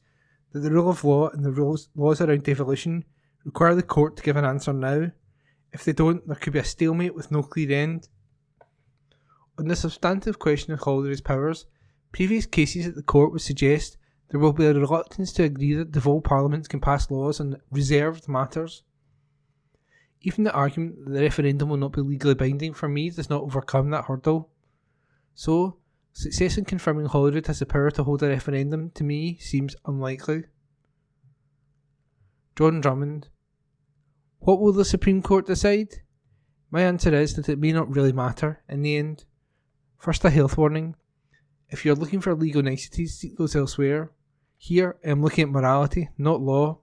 that the rule of law and the laws around devolution require the court to give an answer now. If they don't, there could be a stalemate with no clear end. On the substantive question of Holyrood's powers, previous cases at the court would suggest there will be a reluctance to agree that devolved parliaments can pass laws on reserved matters. Even the argument that the referendum will not be legally binding for me does not overcome that hurdle. So, success in confirming Holyrood has the power to hold a referendum to me seems unlikely. John Drummond. What will the Supreme Court decide? My answer is that it may not really matter in the end. First, a health warning. If you're looking for legal niceties, seek those elsewhere. Here, I am looking at morality, not law.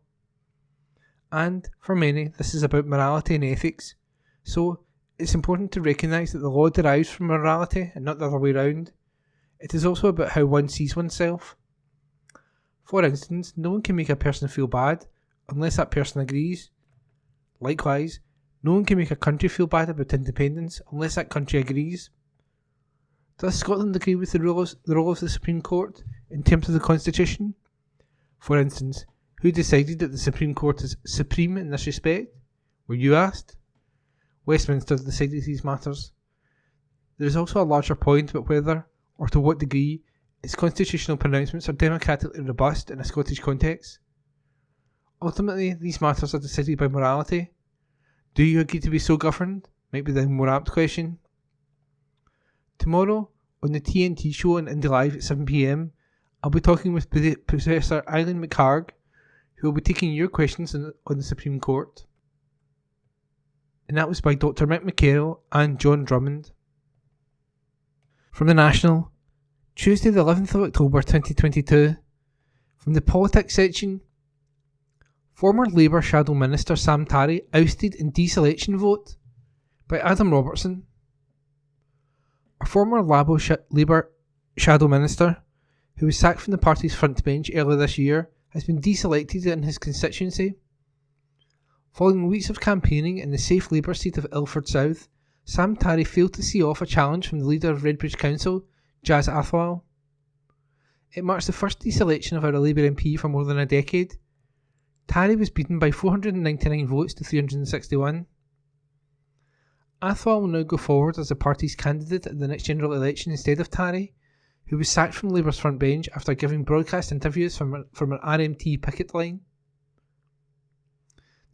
And, for many, this is about morality and ethics. So, it's important to recognise that the law derives from morality and not the other way round. It is also about how one sees oneself. For instance, no one can make a person feel bad unless that person agrees. Likewise, no one can make a country feel bad about independence unless that country agrees. Does Scotland agree with the role of the Supreme Court in terms of the Constitution? For instance, who decided that the Supreme Court is supreme in this respect? Were you asked? Westminster decided these matters. There is also a larger point about whether, or to what degree, its constitutional pronouncements are democratically robust in a Scottish context. Ultimately, these matters are decided by morality. Do you agree to be so governed? Might be the more apt question. Tomorrow, on the TNT show on Indie Live at 7 PM, I'll be talking with Professor Eileen McHarg, who will be taking your questions on the Supreme Court. And that was by Dr. Mick McKerrow and John Drummond. From the National, Tuesday the 11th of October 2022, from the politics section. Former Labour Shadow Minister Sam Tarry ousted in deselection vote, by Adam Robertson. A former Labour Shadow Minister, who was sacked from the party's front bench earlier this year, has been deselected in his constituency. Following weeks of campaigning in the safe Labour seat of Ilford South, Sam Tarry failed to see off a challenge from the leader of Redbridge Council, Jazz Athwal. It marks the first deselection of a Labour MP for more than a decade. Tarry was beaten by 499 votes to 361. Athwal will now go forward as the party's candidate at the next general election instead of Tarry, who was sacked from Labour's front bench after giving broadcast interviews from an RMT picket line.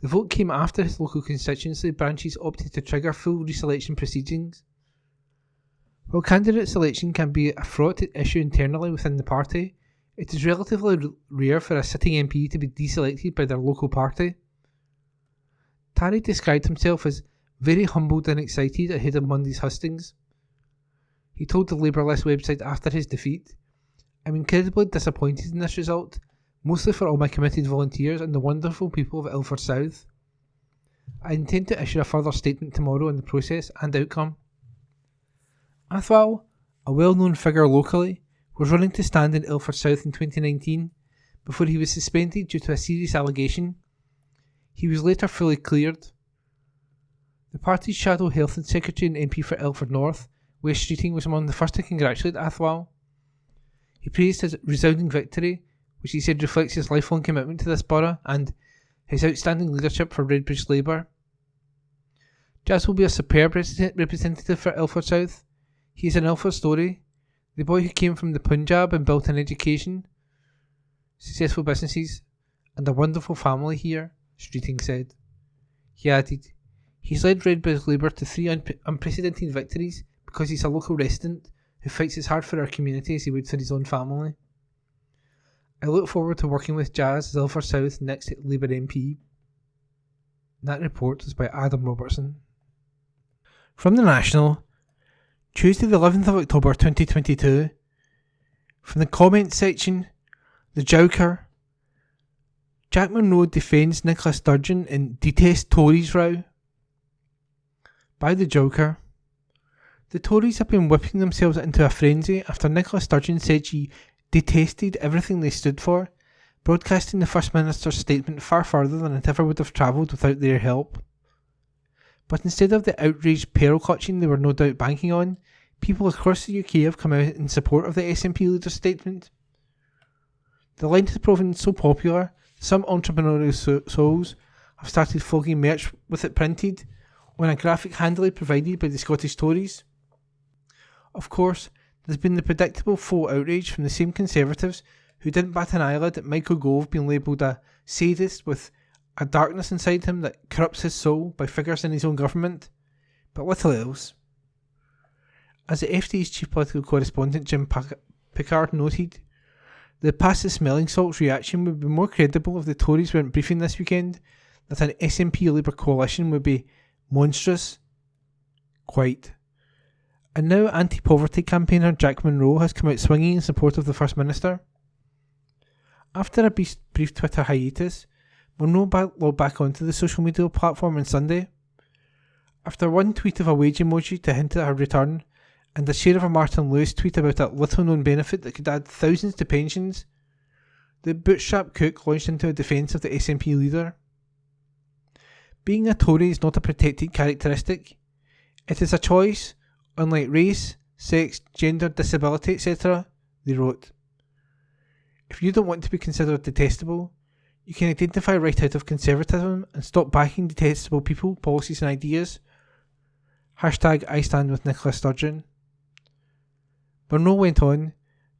The vote came after his local constituency branches opted to trigger full reselection proceedings. While candidate selection can be a fraught issue internally within the party, it is relatively rare for a sitting MP to be deselected by their local party. Tarry described himself as very humbled and excited ahead of Monday's hustings. He told the Labour List website after his defeat, "I'm incredibly disappointed in this result, mostly for all my committed volunteers and the wonderful people of Ilford South. I intend to issue a further statement tomorrow on the process and outcome." Athwal, a well-known figure locally, was running to stand in Ilford South in 2019 before he was suspended due to a serious allegation. He was later fully cleared. The party's shadow health and secretary and MP for Ilford North, West Streeting, was among the first to congratulate Athwal. He praised his resounding victory, which he said reflects his lifelong commitment to this borough and his outstanding leadership for Redbridge Labour. Jazz will be a superb representative for Ilford South. He is an Ilford story, the boy who came from the Punjab and built an education, successful businesses, and a wonderful family here, Streeting said. He added, "He's led Redbridge Labour to 3 unprecedented victories because he's a local resident who fights as hard for our community as he would for his own family. I look forward to working with Jazz as Ilford South next Labour MP." That report was by Adam Robertson. From the National, Tuesday the 11th of October 2022. From the comments section, The Joker. Jack Monroe defends Nicola Sturgeon in Detest Tories row. By The Joker. The Tories have been whipping themselves into a frenzy after Nicola Sturgeon said she detested everything they stood for, broadcasting the First Minister's statement far further than it ever would have travelled without their help. But instead of the outraged pearl clutching they were no doubt banking on, people across the UK have come out in support of the SNP leader's statement. The line has proven so popular, some entrepreneurial souls have started flogging merch with it printed on a graphic handily provided by the Scottish Tories. Of course, there's been the predictable full outrage from the same Conservatives who didn't bat an eyelid at Michael Gove being labelled a sadist with a darkness inside him that corrupts his soul by figures in his own government, but little else. As the FD's chief political correspondent Jim Pickard noted, the pass the smelling salts reaction would be more credible if the Tories weren't briefing this weekend that an SNP Labour coalition would be monstrous. Quite. And now anti-poverty campaigner Jack Monroe has come out swinging in support of the First Minister. After a brief Twitter hiatus, Monroe logged back onto the social media platform on Sunday. After one tweet of a wage emoji to hint at her return, and a share of a Martin Lewis tweet about a little-known benefit that could add thousands to pensions, the bootstrap cook launched into a defence of the SNP leader. Being a Tory is not a protected characteristic. It is a choice, unlike race, sex, gender, disability, etc., they wrote. If you don't want to be considered detestable, you can identify right out of conservatism and stop backing detestable people, policies and ideas. Hashtag I stand with Nicola Sturgeon. Monroe went on,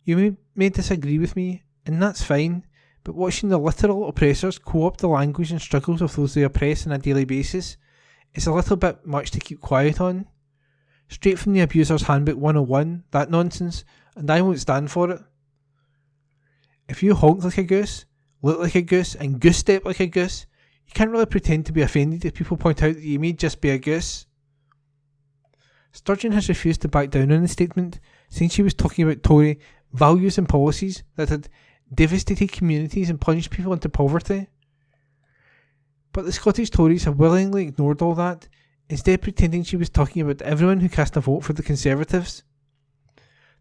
"You may disagree with me, and that's fine, but watching the literal oppressors co-opt the language and struggles of those they oppress on a daily basis is a little bit much to keep quiet on. Straight from the Abuser's Handbook 101, that nonsense, and I won't stand for it. If you honk like a goose, look like a goose, and goose step like a goose, you can't really pretend to be offended if people point out that you may just be a goose." Sturgeon has refused to back down on the statement, saying she was talking about Tory values and policies that had devastated communities and plunged people into poverty. But the Scottish Tories have willingly ignored all that, instead pretending she was talking about everyone who cast a vote for the Conservatives.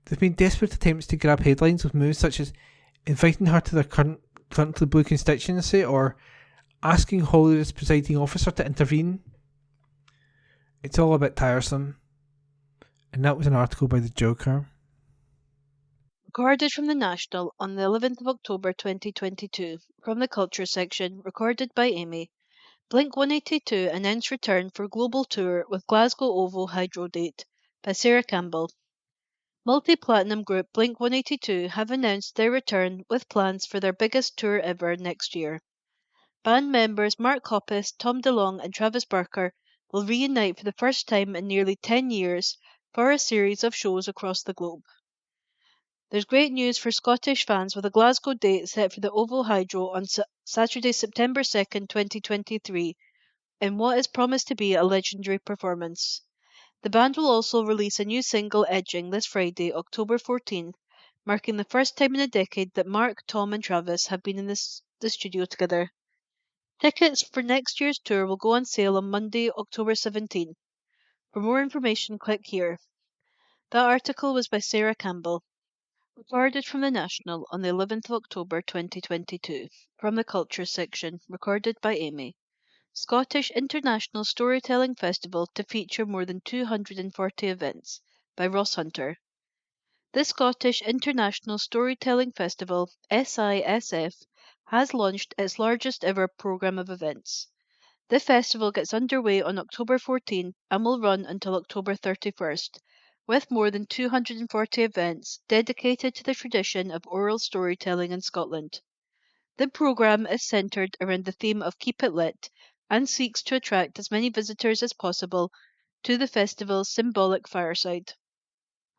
There have been desperate attempts to grab headlines with moves such as inviting her to their currently blue constituency or asking Holyrood's presiding officer to intervene. It's all a bit tiresome. And that was an article by The Joker. Recorded from the National on the 11th of October 2022, from the Culture section, recorded by Amy, Blink-182 announce return for global tour with Glasgow Oval Hydro date by Sarah Campbell. Multi-platinum group Blink-182 have announced their return with plans for their biggest tour ever next year. Band members Mark Hoppus, Tom DeLonge and Travis Barker will reunite for the first time in nearly 10 years for a series of shows across the globe. There's great news for Scottish fans with a Glasgow date set for the Oval Hydro on Saturday, September 2nd, 2023, in what is promised to be a legendary performance. The band will also release a new single, Edging, this Friday, October 14th, marking the first time in a decade that Mark, Tom and Travis have been in the studio together. Tickets for next year's tour will go on sale on Monday, October 17th. For more information, click here. That article was by Sarah Campbell. Recorded from the National on the 11th of October 2022. From the Culture section, recorded by Amy. Scottish International Storytelling Festival to feature more than 240 events, by Ross Hunter. The Scottish International Storytelling Festival, SISF, has launched its largest ever programme of events. The festival gets underway on October 14 and will run until October 31st, with more than 240 events dedicated to the tradition of oral storytelling in Scotland. The programme is centred around the theme of Keep It Lit and seeks to attract as many visitors as possible to the festival's symbolic fireside.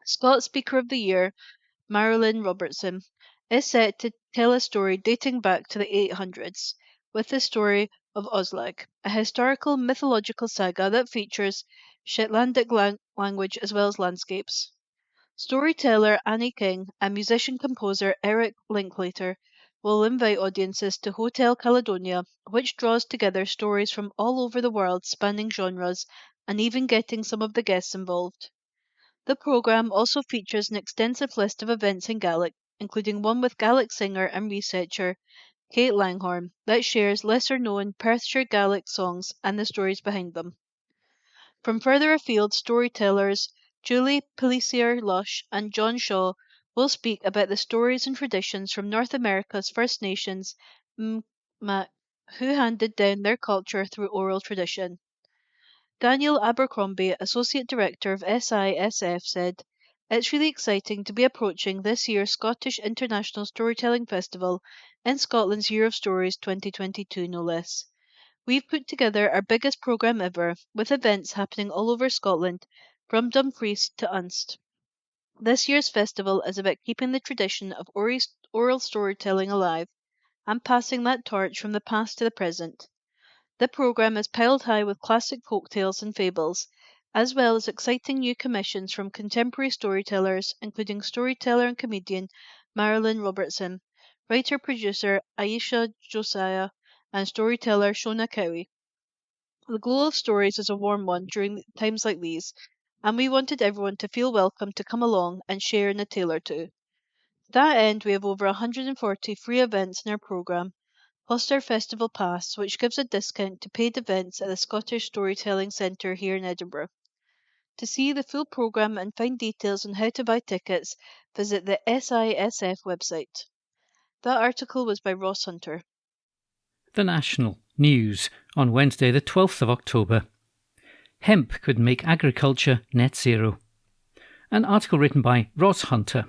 Scots Speaker of the Year, Marilyn Robertson, is set to tell a story dating back to the 800s, with the story of Oslac, a historical mythological saga that features Shetlandic language as well as landscapes. Storyteller Annie King and musician-composer Eric Linklater will invite audiences to Hotel Caledonia, which draws together stories from all over the world spanning genres and even getting some of the guests involved. The programme also features an extensive list of events in Gaelic, including one with Gaelic singer and researcher Kate Langhorne that shares lesser-known Perthshire Gaelic songs and the stories behind them. From further afield, storytellers Julie Pellicier-Lush and John Shaw will speak about the stories and traditions from North America's First Nations Mi'kmaq, who handed down their culture through oral tradition. Daniel Abercrombie, Associate Director of SISF, said, "It's really exciting to be approaching this year's Scottish International Storytelling Festival in Scotland's Year of Stories 2022, no less. We've put together our biggest programme ever, with events happening all over Scotland, from Dumfries to Unst. This year's festival is about keeping the tradition of oral storytelling alive and passing that torch from the past to the present. The programme is piled high with classic folktales and fables, as well as exciting new commissions from contemporary storytellers, including storyteller and comedian Marilyn Robertson, writer-producer Aisha Josiah, and storyteller Shona Cowie. The glow of stories is a warm one during times like these, and we wanted everyone to feel welcome to come along and share in a tale or two. To that end, we have over 140 free events in our programme, plus our festival pass, which gives a discount to paid events at the Scottish Storytelling Centre here in Edinburgh. To see the full programme and find details on how to buy tickets, visit the SISF website. That article was by Ross Hunter. The National News on Wednesday the 12th of October. Hemp could make agriculture net zero. An article written by Ross Hunter.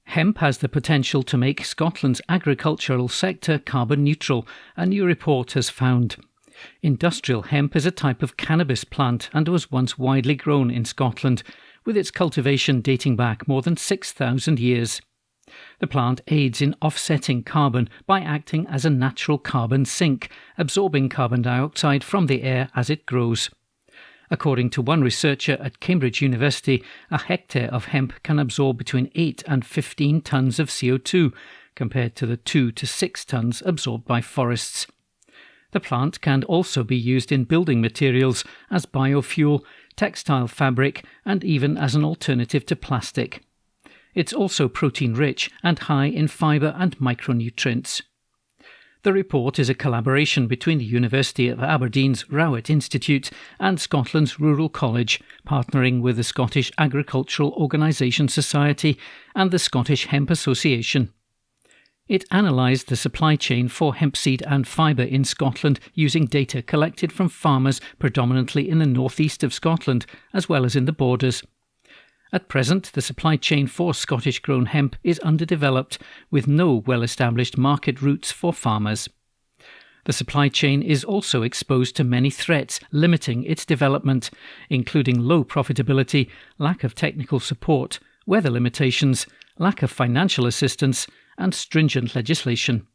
Hemp has the potential to make Scotland's agricultural sector carbon neutral, a new report has found. Industrial hemp is a type of cannabis plant and was once widely grown in Scotland, with its cultivation dating back more than 6,000 years. The plant aids in offsetting carbon by acting as a natural carbon sink, absorbing carbon dioxide from the air as it grows. According to one researcher at Cambridge University, a hectare of hemp can absorb between 8 and 15 tonnes of CO2, compared to the 2 to 6 tonnes absorbed by forests. The plant can also be used in building materials, as biofuel, textile fabric, and even as an alternative to plastic. It's also protein-rich and high in fibre and micronutrients. The report is a collaboration between the University of Aberdeen's Rowett Institute and Scotland's Rural College, partnering with the Scottish Agricultural Organisation Society and the Scottish Hemp Association. It analysed the supply chain for hemp seed and fibre in Scotland using data collected from farmers predominantly in the northeast of Scotland, as well as in the borders. At present, the supply chain for Scottish-grown hemp is underdeveloped, with no well-established market routes for farmers. The supply chain is also exposed to many threats limiting its development, including low profitability, lack of technical support, weather limitations, lack of financial assistance, and stringent legislation.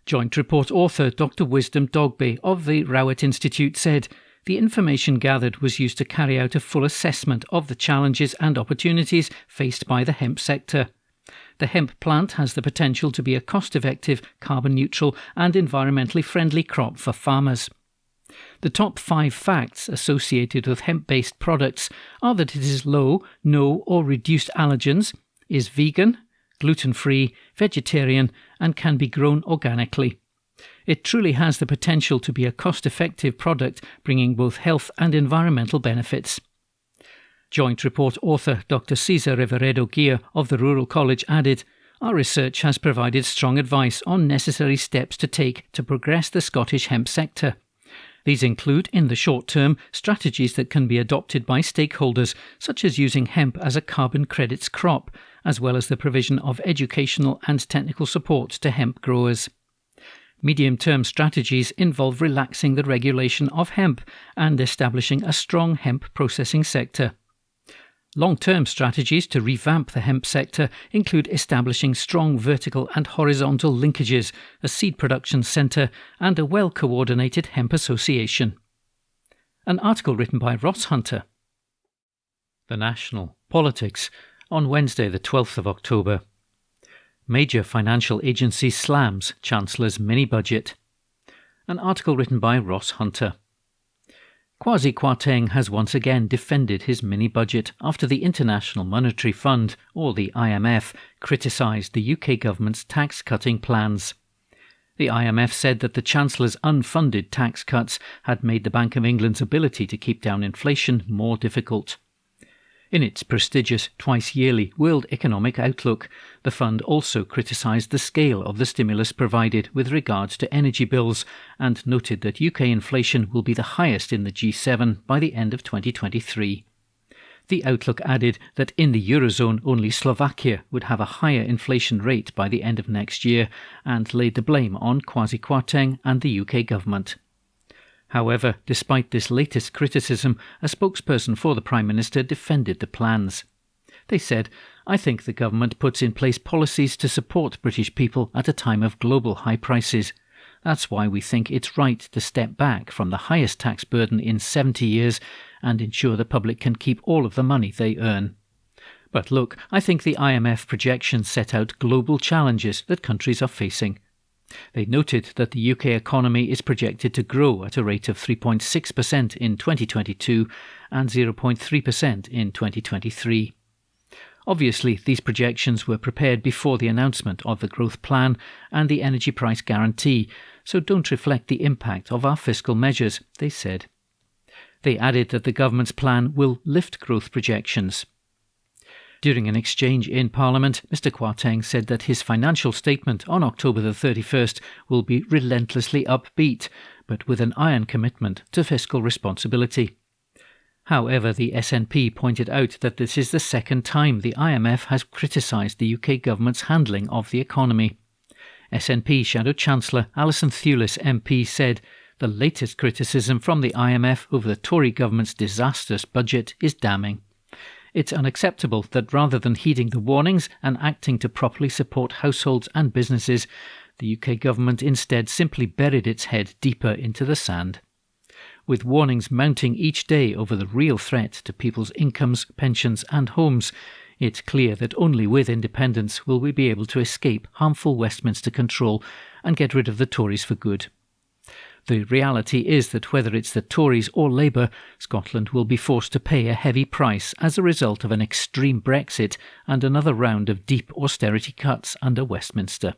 Joint report author Dr. Wisdom Dogby of the Rowett Institute said, "The information gathered was used to carry out a full assessment of the challenges and opportunities faced by the hemp sector. The hemp plant has the potential to be a cost-effective, carbon-neutral and environmentally friendly crop for farmers. The top 5 facts associated with hemp-based products are that it is low, no or reduced allergens, is vegan, gluten-free, vegetarian and can be grown organically. It truly has the potential to be a cost-effective product, bringing both health and environmental benefits." Joint report author Dr. Cesar Reveredo-Guia of the Rural College added, "Our research has provided strong advice on necessary steps to take to progress the Scottish hemp sector. These include, in the short term, strategies that can be adopted by stakeholders, such as using hemp as a carbon credits crop, as well as the provision of educational and technical support to hemp growers. Medium-term strategies involve relaxing the regulation of hemp and establishing a strong hemp processing sector. Long-term strategies to revamp the hemp sector include establishing strong vertical and horizontal linkages, a seed production centre and a well-coordinated hemp association." An article written by Ross Hunter. The National Politics on Wednesday the 12th of October. Major financial agency slams Chancellor's mini-budget. An article written by Ross Hunter. Kwasi Kwarteng has once again defended his mini-budget after the International Monetary Fund, or the IMF, criticised the UK government's tax-cutting plans. The IMF said that the Chancellor's unfunded tax cuts had made the Bank of England's ability to keep down inflation more difficult. In its prestigious twice-yearly World Economic Outlook, the fund also criticised the scale of the stimulus provided with regards to energy bills and noted that UK inflation will be the highest in the G7 by the end of 2023. The Outlook added that in the Eurozone only Slovakia would have a higher inflation rate by the end of next year and laid the blame on Kwasi Kwarteng and the UK government. However, despite this latest criticism, a spokesperson for the Prime Minister defended the plans. They said, "I think the government puts in place policies to support British people at a time of global high prices. That's why we think it's right to step back from the highest tax burden in 70 years and ensure the public can keep all of the money they earn. But look, I think the IMF projections set out global challenges that countries are facing. They noted that the UK economy is projected to grow at a rate of 3.6% in 2022 and 0.3% in 2023. Obviously, these projections were prepared before the announcement of the growth plan and the energy price guarantee, so don't reflect the impact of our fiscal measures," they said. They added that the government's plan will lift growth projections. During an exchange in Parliament, Mr Kwarteng said that his financial statement on October the 31st will be relentlessly upbeat, but with an iron commitment to fiscal responsibility. However, the SNP pointed out that this is the second time the IMF has criticised the UK government's handling of the economy. SNP Shadow Chancellor Alison Thewlis MP said, "The latest criticism from the IMF over the Tory government's disastrous budget is damning. It's unacceptable that rather than heeding the warnings and acting to properly support households and businesses, the UK government instead simply buried its head deeper into the sand. With warnings mounting each day over the real threat to people's incomes, pensions and homes, it's clear that only with independence will we be able to escape harmful Westminster control and get rid of the Tories for good. The reality is that whether it's the Tories or Labour, Scotland will be forced to pay a heavy price as a result of an extreme Brexit and another round of deep austerity cuts under Westminster.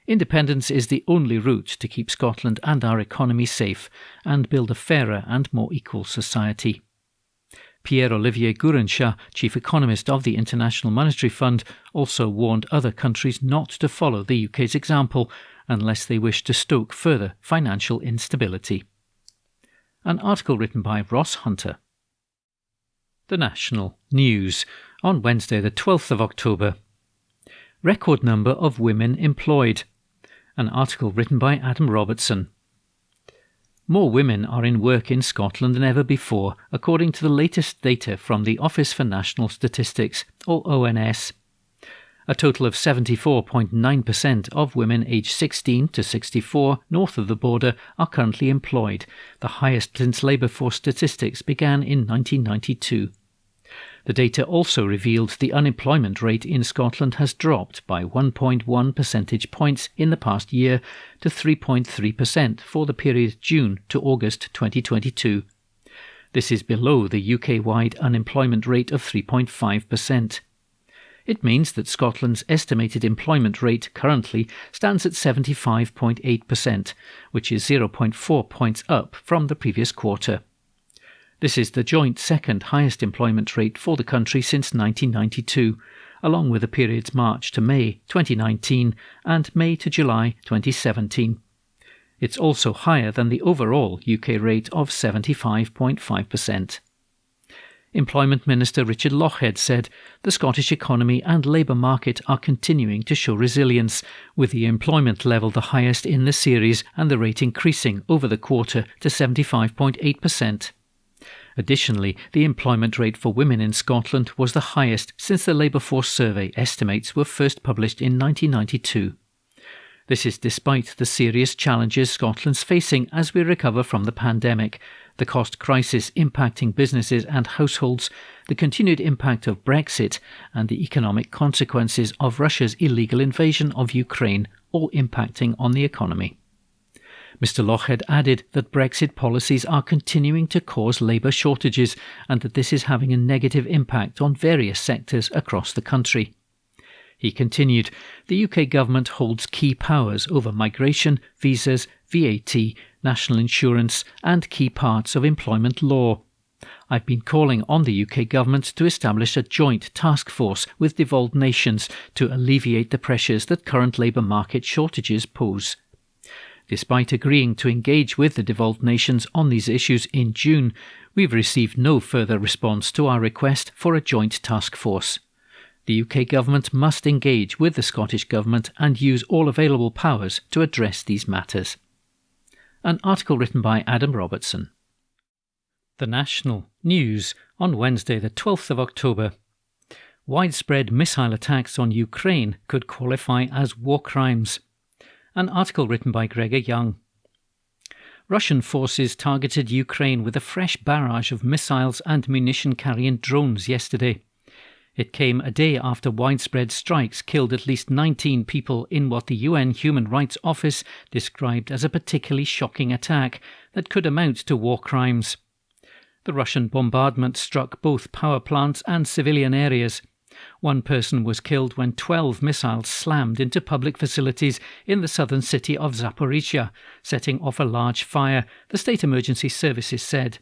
Independence is the only route to keep Scotland and our economy safe and build a fairer and more equal society." Pierre-Olivier Gourencha, chief economist of the International Monetary Fund, also warned other countries not to follow the UK's example unless they wish to stoke further financial instability. An article written by Ross Hunter. The National News on Wednesday the 12th of October. Record number of women employed. An article written by Adam Robertson. More women are in work in Scotland than ever before, according to the latest data from the Office for National Statistics, or ONS. A total of 74.9% of women aged 16 to 64 north of the border are currently employed, the highest since labour force statistics began in 1992. The data also revealed the unemployment rate in Scotland has dropped by 1.1 percentage points in the past year to 3.3% for the period June to August 2022. This is below the UK-wide unemployment rate of 3.5%. It means that Scotland's estimated employment rate currently stands at 75.8%, which is 0.4 points up from the previous quarter. This is the joint second highest employment rate for the country since 1992, along with the periods March to May 2019 and May to July 2017. It's also higher than the overall UK rate of 75.5%. Employment Minister Richard Lochhead said the Scottish economy and labour market are continuing to show resilience, with the employment level the highest in the series and the rate increasing over the quarter to 75.8%. Additionally, the employment rate for women in Scotland was the highest since the Labour Force Survey estimates were first published in 1992. This is despite the serious challenges Scotland's facing as we recover from the pandemic, the cost crisis impacting businesses and households, the continued impact of Brexit, and the economic consequences of Russia's illegal invasion of Ukraine, all impacting on the economy. Mr Lochhead added that Brexit policies are continuing to cause labour shortages and that this is having a negative impact on various sectors across the country. He continued, the UK government holds key powers over migration, visas, VAT, national insurance and key parts of employment law. I've been calling on the UK government to establish a joint task force with devolved nations to alleviate the pressures that current labour market shortages pose. Despite agreeing to engage with the devolved nations on these issues in June, we've received no further response to our request for a joint task force. The UK government must engage with the Scottish government and use all available powers to address these matters. An article written by Adam Robertson. The National News on Wednesday the 12th of October. Widespread missile attacks on Ukraine could qualify as war crimes. An article written by Gregor Young. Russian forces targeted Ukraine with a fresh barrage of missiles and munition-carrying drones yesterday. It came a day after widespread strikes killed at least 19 people in what the UN Human Rights Office described as a particularly shocking attack that could amount to war crimes. The Russian bombardment struck both power plants and civilian areas. One person was killed when 12 missiles slammed into public facilities in the southern city of Zaporizhia, setting off a large fire, the state emergency services said.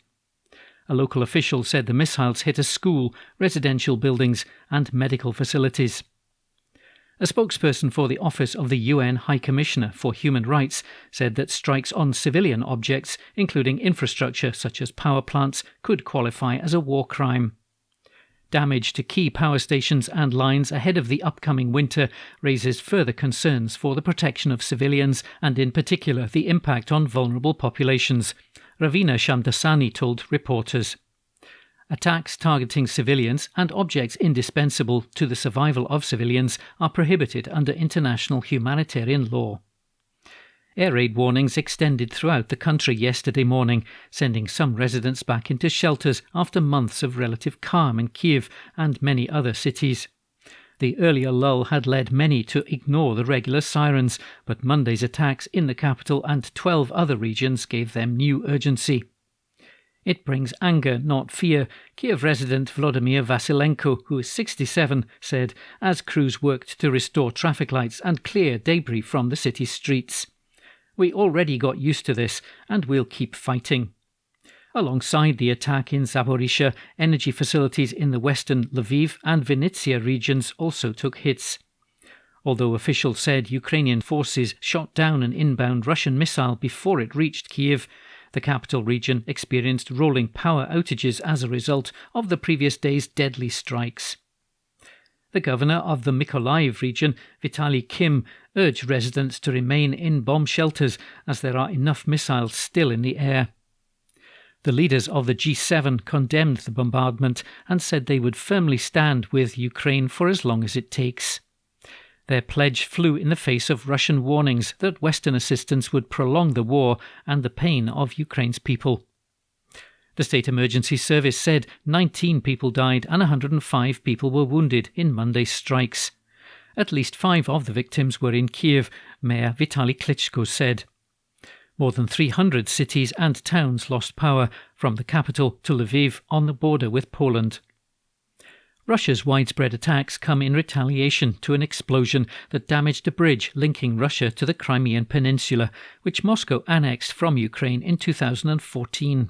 A local official said the missiles hit a school, residential buildings and medical facilities. A spokesperson for the Office of the UN High Commissioner for Human Rights said that strikes on civilian objects, including infrastructure such as power plants, could qualify as a war crime. Damage to key power stations and lines ahead of the upcoming winter raises further concerns for the protection of civilians and in particular the impact on vulnerable populations, Ravina Shamdasani told reporters. Attacks targeting civilians and objects indispensable to the survival of civilians are prohibited under international humanitarian law. Air raid warnings extended throughout the country yesterday morning, sending some residents back into shelters after months of relative calm in Kiev and many other cities. The earlier lull had led many to ignore the regular sirens, but Monday's attacks in the capital and 12 other regions gave them new urgency. It brings anger, not fear, Kiev resident Vladimir Vasilenko, who is 67, said, as crews worked to restore traffic lights and clear debris from the city's streets. We already got used to this, and we'll keep fighting. Alongside the attack in Zaporizhzhia, energy facilities in the western Lviv and Vinnytsia regions also took hits. Although officials said Ukrainian forces shot down an inbound Russian missile before it reached Kiev, the capital region experienced rolling power outages as a result of the previous day's deadly strikes. The governor of the Mykolaiv region, Vitaly Kim, urged residents to remain in bomb shelters as there are enough missiles still in the air. The leaders of the G7 condemned the bombardment and said they would firmly stand with Ukraine for as long as it takes. Their pledge flew in the face of Russian warnings that Western assistance would prolong the war and the pain of Ukraine's people. The State Emergency Service said 19 people died and 105 people were wounded in Monday's strikes. At least 5 of the victims were in Kiev, Mayor Vitaly Klitschko said. More than 300 cities and towns lost power, from the capital to Lviv on the border with Poland. Russia's widespread attacks come in retaliation to an explosion that damaged a bridge linking Russia to the Crimean Peninsula, which Moscow annexed from Ukraine in 2014.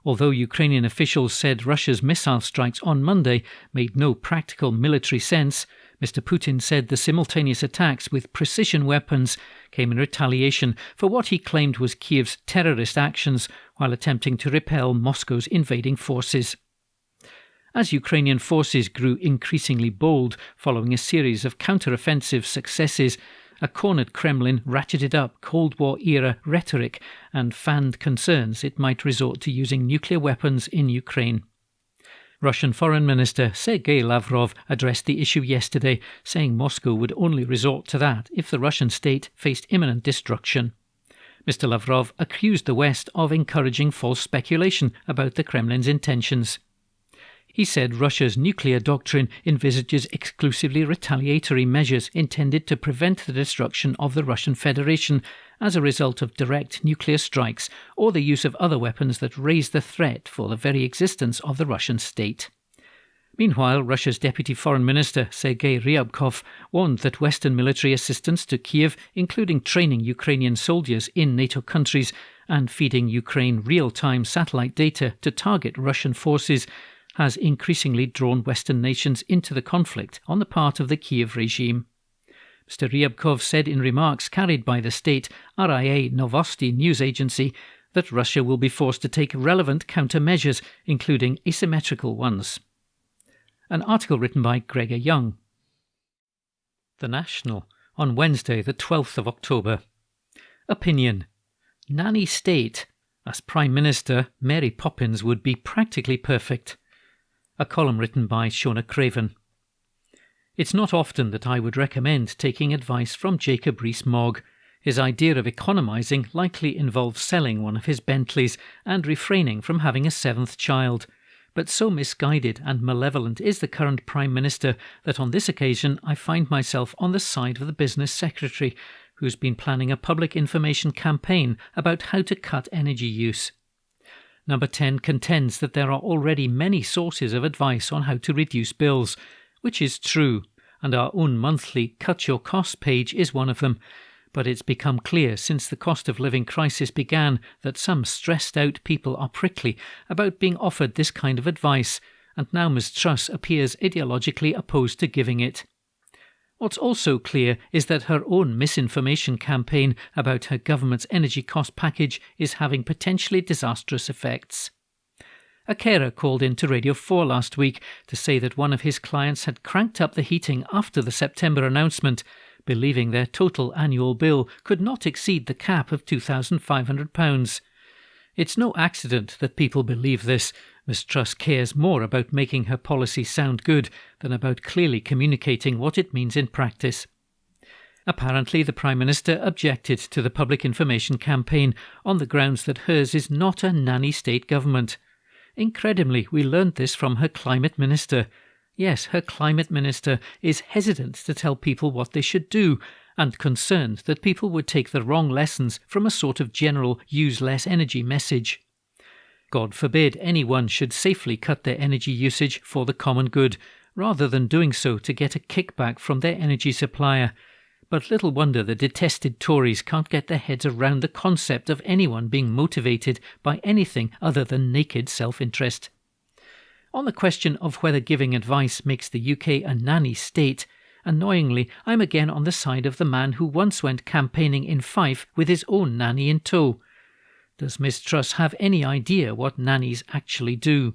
Although Ukrainian officials said Russia's missile strikes on Monday made no practical military sense, Mr. Putin said the simultaneous attacks with precision weapons came in retaliation for what he claimed was Kiev's terrorist actions while attempting to repel Moscow's invading forces. As Ukrainian forces grew increasingly bold following a series of counter-offensive successes, a cornered Kremlin ratcheted up Cold War-era rhetoric and fanned concerns it might resort to using nuclear weapons in Ukraine. Russian Foreign Minister Sergei Lavrov addressed the issue yesterday, saying Moscow would only resort to that if the Russian state faced imminent destruction. Mr. Lavrov accused the West of encouraging false speculation about the Kremlin's intentions. He said Russia's nuclear doctrine envisages exclusively retaliatory measures intended to prevent the destruction of the Russian Federation as a result of direct nuclear strikes or the use of other weapons that raise the threat for the very existence of the Russian state. Meanwhile, Russia's Deputy Foreign Minister Sergei Ryabkov warned that Western military assistance to Kiev, including training Ukrainian soldiers in NATO countries and feeding Ukraine real-time satellite data to target Russian forces, has increasingly drawn Western nations into the conflict on the part of the Kiev regime. Mr. Ryabkov said in remarks carried by the state RIA Novosti news agency that Russia will be forced to take relevant countermeasures, including asymmetrical ones. An article written by Gregor Young. The National, on Wednesday the 12th of October. Opinion. Nanny state. As Prime Minister, Mary Poppins would be practically perfect. A column written by Shona Craven. It's not often that I would recommend taking advice from Jacob Rees-Mogg. His idea of economising likely involves selling one of his Bentleys and refraining from having a 7th child. But so misguided and malevolent is the current Prime Minister that on this occasion I find myself on the side of the Business Secretary, who's been planning a public information campaign about how to cut energy use. Number 10 contends that there are already many sources of advice on how to reduce bills, which is true, and our own monthly Cut Your Costs page is one of them. But it's become clear since the cost of living crisis began that some stressed-out people are prickly about being offered this kind of advice, and now Ms Truss appears ideologically opposed to giving it. What's also clear is that her own misinformation campaign about her government's energy cost package is having potentially disastrous effects. A carer called in to Radio 4 last week to say that one of his clients had cranked up the heating after the September announcement, believing their total annual bill could not exceed the cap of £2,500. It's no accident that people believe this. Ms Truss cares more about making her policy sound good than about clearly communicating what it means in practice. Apparently, the Prime Minister objected to the public information campaign on the grounds that hers is not a nanny state government. Incredibly, we learned this from her Climate Minister. Yes, her Climate Minister is hesitant to tell people what they should do and concerned that people would take the wrong lessons from a sort of general use less energy message. God forbid anyone should safely cut their energy usage for the common good, rather than doing so to get a kickback from their energy supplier. But little wonder the detested Tories can't get their heads around the concept of anyone being motivated by anything other than naked self-interest. On the question of whether giving advice makes the UK a nanny state, annoyingly, I'm again on the side of the man who once went campaigning in Fife with his own nanny in tow. Does Miss Truss have any idea what nannies actually do?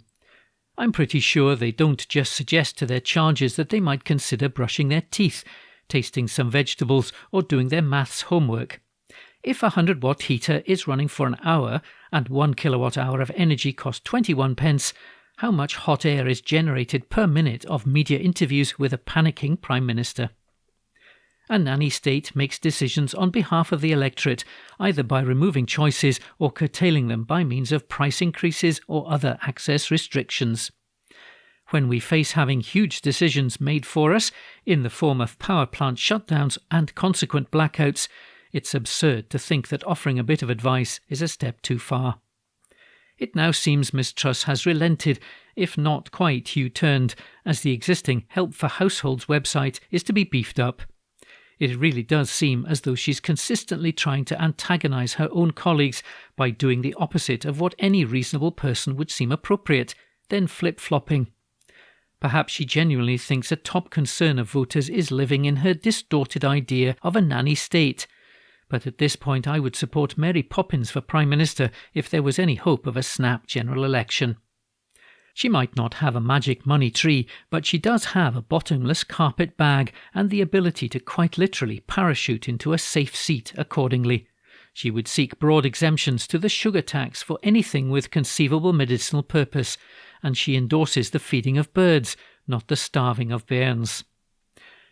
I'm pretty sure they don't just suggest to their charges that they might consider brushing their teeth, tasting some vegetables, or doing their maths homework. If a 100-watt heater is running for an hour and 1 kilowatt-hour of energy costs 21 pence, how much hot air is generated per minute of media interviews with a panicking Prime Minister? A nanny state makes decisions on behalf of the electorate, either by removing choices or curtailing them by means of price increases or other access restrictions. When we face having huge decisions made for us in the form of power plant shutdowns and consequent blackouts, it's absurd to think that offering a bit of advice is a step too far. It now seems Miss Truss has relented, if not quite U-turned, as the existing Help for Households website is to be beefed up. It really does seem as though she's consistently trying to antagonise her own colleagues by doing the opposite of what any reasonable person would seem appropriate, then flip-flopping. Perhaps she genuinely thinks a top concern of voters is living in her distorted idea of a nanny state. But at this point I would support Mary Poppins for Prime Minister if there was any hope of a snap general election. She might not have a magic money tree, but she does have a bottomless carpet bag and the ability to quite literally parachute into a safe seat accordingly. She would seek broad exemptions to the sugar tax for anything with conceivable medicinal purpose, and she endorses the feeding of birds, not the starving of bairns.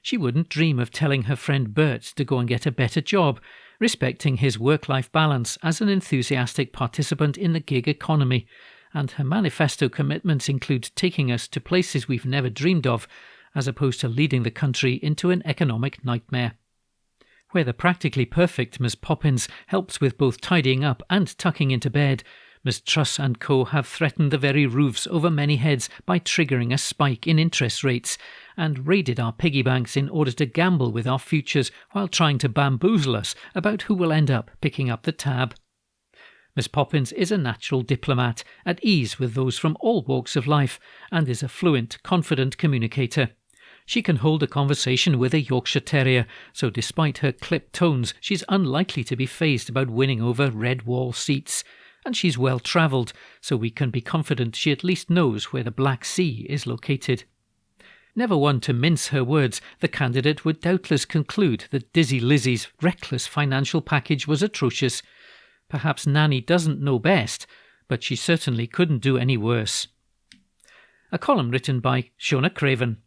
She wouldn't dream of telling her friend Bert to go and get a better job, respecting his work-life balance as an enthusiastic participant in the gig economy, and her manifesto commitments include taking us to places we've never dreamed of, as opposed to leading the country into an economic nightmare. Where the practically perfect Miss Poppins helps with both tidying up and tucking into bed, Miss Truss and co have threatened the very roofs over many heads by triggering a spike in interest rates and raided our piggy banks in order to gamble with our futures while trying to bamboozle us about who will end up picking up the tab. Miss Poppins is a natural diplomat, at ease with those from all walks of life, and is a fluent, confident communicator. She can hold a conversation with a Yorkshire Terrier, so despite her clipped tones, she's unlikely to be fazed about winning over red wall seats. And she's well travelled, so we can be confident she at least knows where the Black Sea is located. Never one to mince her words, the candidate would doubtless conclude that Dizzy Lizzie's reckless financial package was atrocious. Perhaps Nanny doesn't know best, but she certainly couldn't do any worse. A column written by Shona Craven.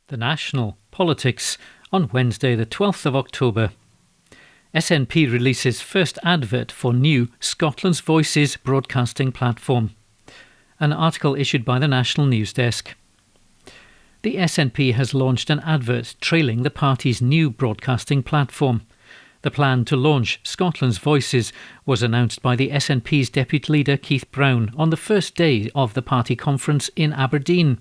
The National Politics on Wednesday the 12th of October. SNP releases first advert for new Scotland's Voices broadcasting platform. An article issued by the National News Desk. The SNP has launched an advert trailing the party's new broadcasting platform. The plan to launch Scotland's Voices was announced by the SNP's deputy leader Keith Brown on the first day of the party conference in Aberdeen.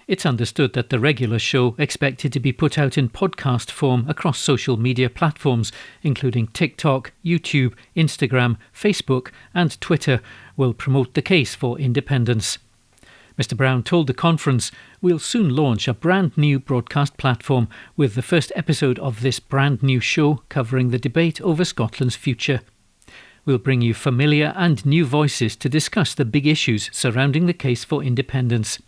It's understood that the regular show, expected to be put out in podcast form across social media platforms, including TikTok, YouTube, Instagram, Facebook and Twitter, will promote the case for independence. Mr Brown told the conference, "We'll soon launch a brand new broadcast platform with the first episode of this brand new show covering the debate over Scotland's future. We'll bring you familiar and new voices to discuss the big issues surrounding the case for independence.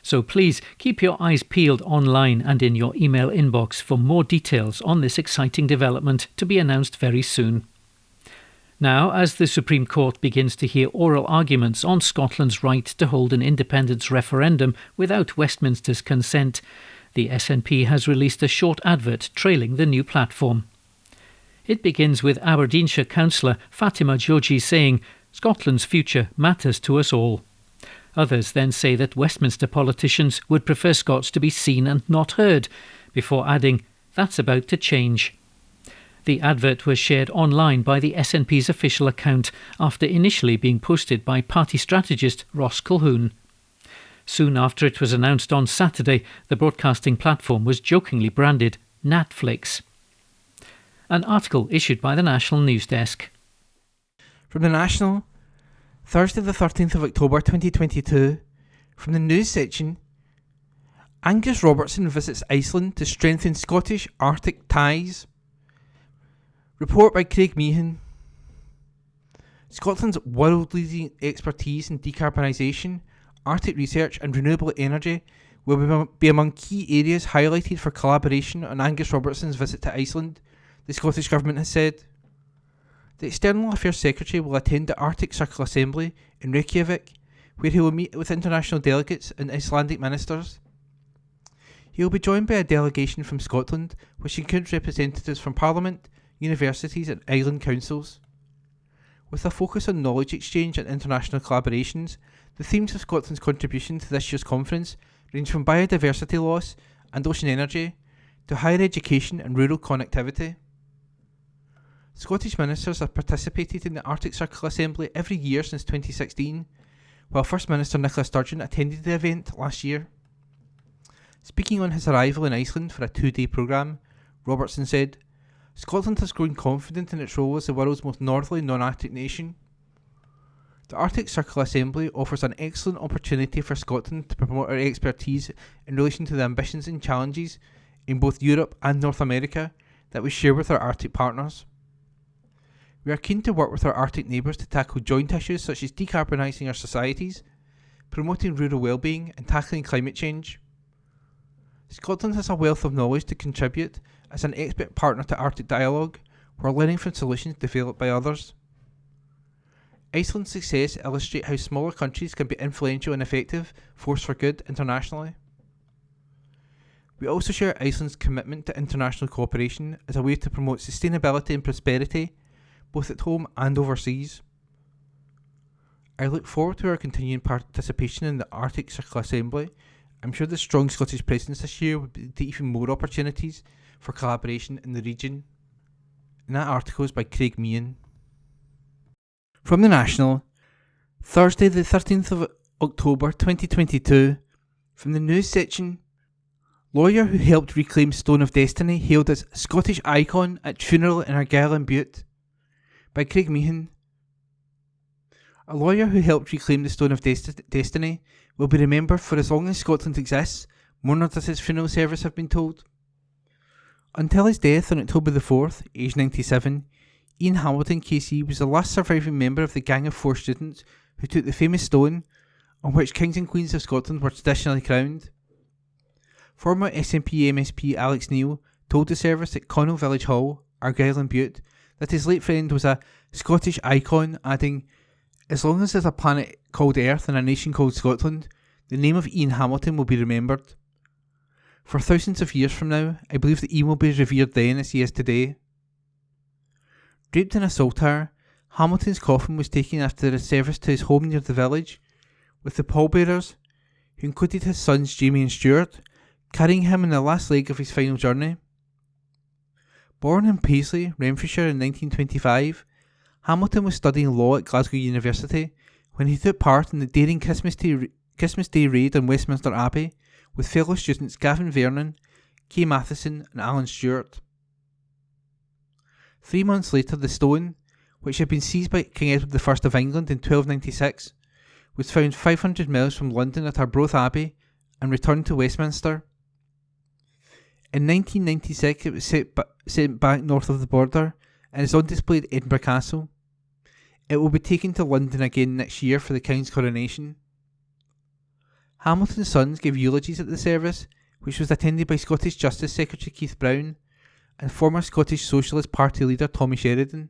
So please keep your eyes peeled online and in your email inbox for more details on this exciting development to be announced very soon." Now, as the Supreme Court begins to hear oral arguments on Scotland's right to hold an independence referendum without Westminster's consent, the SNP has released a short advert trailing the new platform. It begins with Aberdeenshire councillor Fatima Joji saying, "Scotland's future matters to us all." Others then say that Westminster politicians would prefer Scots to be seen and not heard, before adding, "That's about to change." The advert was shared online by the SNP's official account after initially being posted by party strategist Ross Colquhoun. Soon after it was announced on Saturday, the broadcasting platform was jokingly branded Netflix. An article issued by the National News Desk. From the National, Thursday the 13th of October 2022, from the news section, Angus Robertson visits Iceland to strengthen Scottish Arctic ties. Report by Craig Meehan. Scotland's world-leading expertise in decarbonisation, Arctic research and renewable energy will be among key areas highlighted for collaboration on Angus Robertson's visit to Iceland, the Scottish Government has said. The External Affairs Secretary will attend the Arctic Circle Assembly in Reykjavik, where he will meet with international delegates and Icelandic ministers. He will be joined by a delegation from Scotland, which includes representatives from Parliament, universities and island councils. With a focus on knowledge exchange and international collaborations, the themes of Scotland's contribution to this year's conference range from biodiversity loss and ocean energy to higher education and rural connectivity. Scottish ministers have participated in the Arctic Circle Assembly every year since 2016, while First Minister Nicola Sturgeon attended the event last year. Speaking on his arrival in Iceland for a 2-day programme, Robertson said, "Scotland has grown confident in its role as the world's most northerly non-Arctic nation. The Arctic Circle Assembly offers an excellent opportunity for Scotland to promote our expertise in relation to the ambitions and challenges in both Europe and North America that we share with our Arctic partners. We are keen to work with our Arctic neighbours to tackle joint issues such as decarbonising our societies, promoting rural well-being and tackling climate change. Scotland has a wealth of knowledge to contribute as an expert partner to Arctic dialogue, while learning from solutions developed by others. Iceland's success illustrates how smaller countries can be influential and effective force for good internationally. We also share Iceland's commitment to international cooperation as a way to promote sustainability and prosperity, both at home and overseas. I look forward to our continuing participation in the Arctic Circle Assembly. I'm sure the strong Scottish presence this year will lead to even more opportunities for collaboration in the region." And that article is by Craig Meehan. From the National, Thursday the 13th of October 2022, from the news section, lawyer who helped reclaim Stone of Destiny hailed as Scottish icon at funeral in Argyll and Bute, by Craig Meehan. A lawyer who helped reclaim the Stone of Destiny will be remembered for as long as Scotland exists, mourners at his funeral service have been told. Until his death on October the 4th, aged 97, Ian Hamilton KC was the last surviving member of the gang of 4 students who took the famous stone on which kings and queens of Scotland were traditionally crowned. Former SNP MSP Alex Neil told the service at Connell Village Hall, Argyll and Bute, that his late friend was a Scottish icon, adding, "As long as there's a planet called Earth and a nation called Scotland, the name of Ian Hamilton will be remembered. For thousands of years from now, I believe that Ian will be revered then as he is today." Draped in a saltire, Hamilton's coffin was taken after a service to his home near the village, with the pallbearers, who included his sons Jamie and Stuart, carrying him in the last leg of his final journey. Born in Paisley, Renfrewshire in 1925, Hamilton was studying law at Glasgow University when he took part in the daring Christmas Day raid on Westminster Abbey with fellow students Gavin Vernon, Kay Matheson and Alan Stewart. 3 months later, the stone, which had been seized by King Edward I of England in 1296, was found 500 miles from London at Arbroath Abbey and returned to Westminster. In 1996 it was sent back north of the border and is on display at Edinburgh Castle. It will be taken to London again next year for the King's coronation. Hamilton's sons gave eulogies at the service, which was attended by Scottish Justice Secretary Keith Brown and former Scottish Socialist Party leader Tommy Sheridan.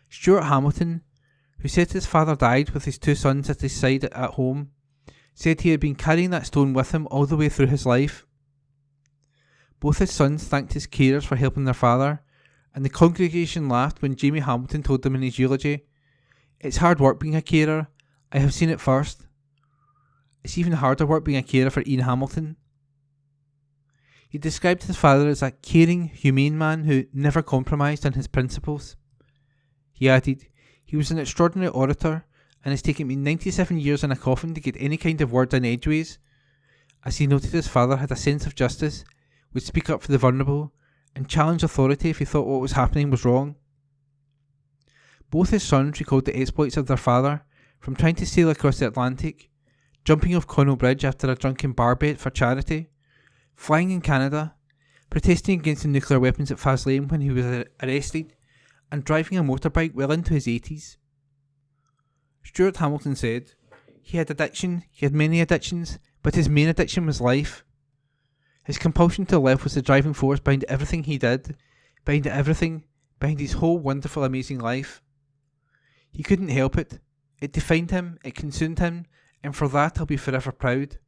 Stuart Hamilton, who said his father died with his 2 sons at his side at home, said he had been carrying that stone with him all the way through his life. Both his sons thanked his carers for helping their father, and the congregation laughed when Jamie Hamilton told them in his eulogy, "It's hard work being a carer. I have seen it first. It's even harder work being a carer for Ian Hamilton." He described his father as a caring, humane man who never compromised on his principles. He added, "He was an extraordinary orator, and it's taken me 97 years in a coffin to get any kind of word in edgeways," as he noted his father had a sense of justice, would speak up for the vulnerable and challenge authority if he thought what was happening was wrong. Both his sons recalled the exploits of their father, from trying to sail across the Atlantic, jumping off Connell Bridge after a drunken bar bet for charity, flying in Canada, protesting against the nuclear weapons at Faslane when he was arrested, and driving a motorbike well into his 80s. Stuart Hamilton said, "He had addiction, he had many addictions, but his main addiction was life. His compulsion to live was the driving force behind everything he did, behind his whole wonderful, amazing life. He couldn't help it. It defined him, it consumed him, and for that I'll be forever proud."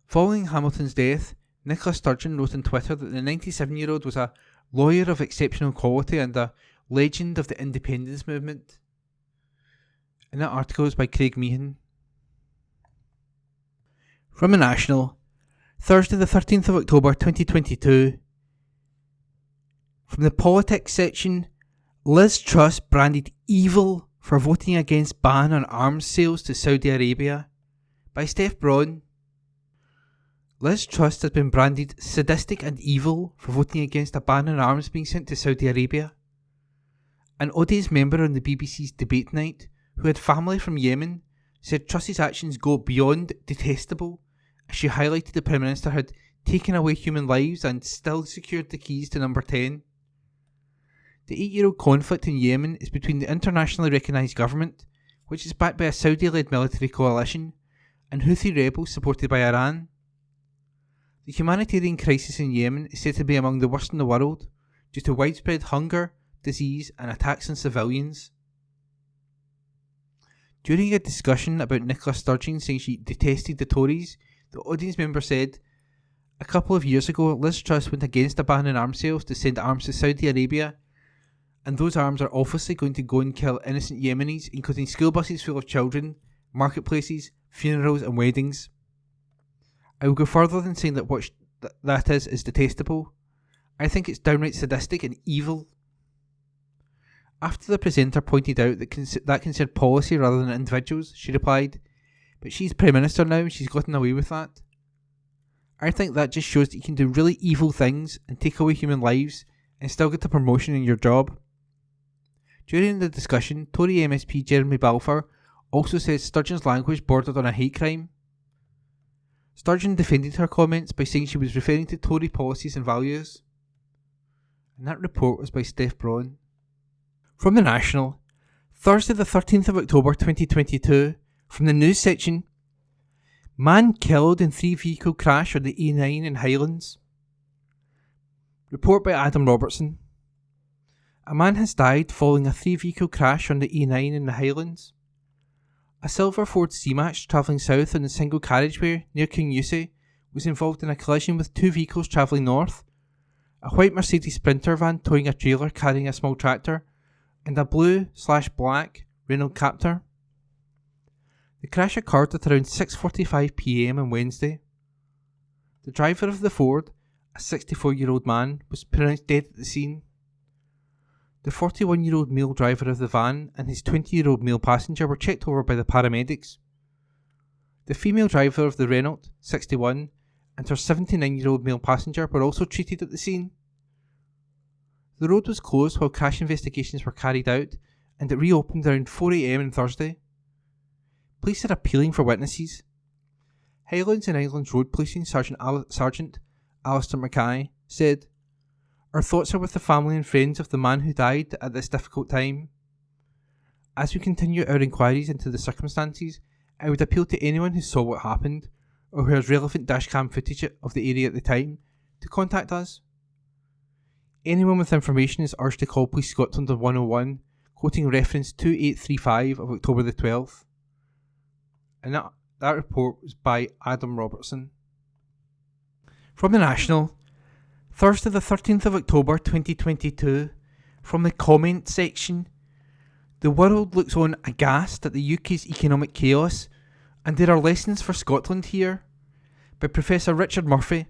Following Hamilton's death, Nicola Sturgeon wrote on Twitter that the 97-year-old was a lawyer of exceptional quality and a legend of the independence movement. And that article is by Craig Meehan. From the National, Thursday the 13th of October 2022. From the politics section, Liz Truss branded evil for voting against ban on arms sales to Saudi Arabia, by Steph Braun. Liz Truss has been branded sadistic and evil for voting against a ban on arms being sent to Saudi Arabia. An audience member on the BBC's debate night, who had family from Yemen, said Truss's actions go beyond detestable, as she highlighted the Prime Minister had taken away human lives and still secured the keys to number 10. The 8-year-old conflict in Yemen is between the internationally recognised government, which is backed by a Saudi-led military coalition, and Houthi rebels supported by Iran. The humanitarian crisis in Yemen is said to be among the worst in the world, due to widespread hunger, disease and attacks on civilians. During a discussion about Nicola Sturgeon saying she detested the Tories, the audience member said, "A couple of years ago, Liz Truss went against a ban on arms sales to send arms to Saudi Arabia, and those arms are obviously going to go and kill innocent Yemenis, including school buses full of children, marketplaces, funerals and weddings. I will go further than saying that what that is detestable. I think it's downright sadistic and evil." After the presenter pointed out that concerned policy rather than individuals, she replied, "But she's Prime Minister now and she's gotten away with that. I think that just shows that you can do really evil things and take away human lives and still get a promotion in your job." During the discussion, Tory MSP Jeremy Balfour also said Sturgeon's language bordered on a hate crime. Sturgeon defended her comments by saying she was referring to Tory policies and values. And that report was by Steph Braun. From the National, Thursday the 13th of October 2022, from the news section, man killed in 3-vehicle crash on the A9 in Highlands. Report by Adam Robertson. A man has died following a 3-vehicle crash on the A9 in the Highlands. A silver Ford C-Max travelling south on the single carriageway near Kingussie was involved in a collision with 2 vehicles travelling north, a white Mercedes Sprinter van towing a trailer carrying a small tractor, and a blue/black Renault Captur. The crash occurred at around 6:45 p.m. on Wednesday. The driver of the Ford, a 64-year-old man, was pronounced dead at the scene. The 41-year-old male driver of the van and his 20-year-old male passenger were checked over by the paramedics. The female driver of the Renault, 61, and her 79-year-old male passenger were also treated at the scene. The road was closed while crash investigations were carried out, and it reopened around 4 a.m. on Thursday. Police are appealing for witnesses. Highlands and Islands Road Policing Sergeant Alistair Mackay said, "Our thoughts are with the family and friends of the man who died at this difficult time. As we continue our inquiries into the circumstances, I would appeal to anyone who saw what happened, or who has relevant dashcam footage of the area at the time, to contact us. Anyone with information is urged to call Police Scotland on 101, quoting reference 2835 of October the 12th. And that report was by Adam Robertson. From the National, Thursday the 13th of October 2022, from the comment section, the world looks on aghast at the UK's economic chaos, and there are lessons for Scotland here, by Professor Richard Murphy.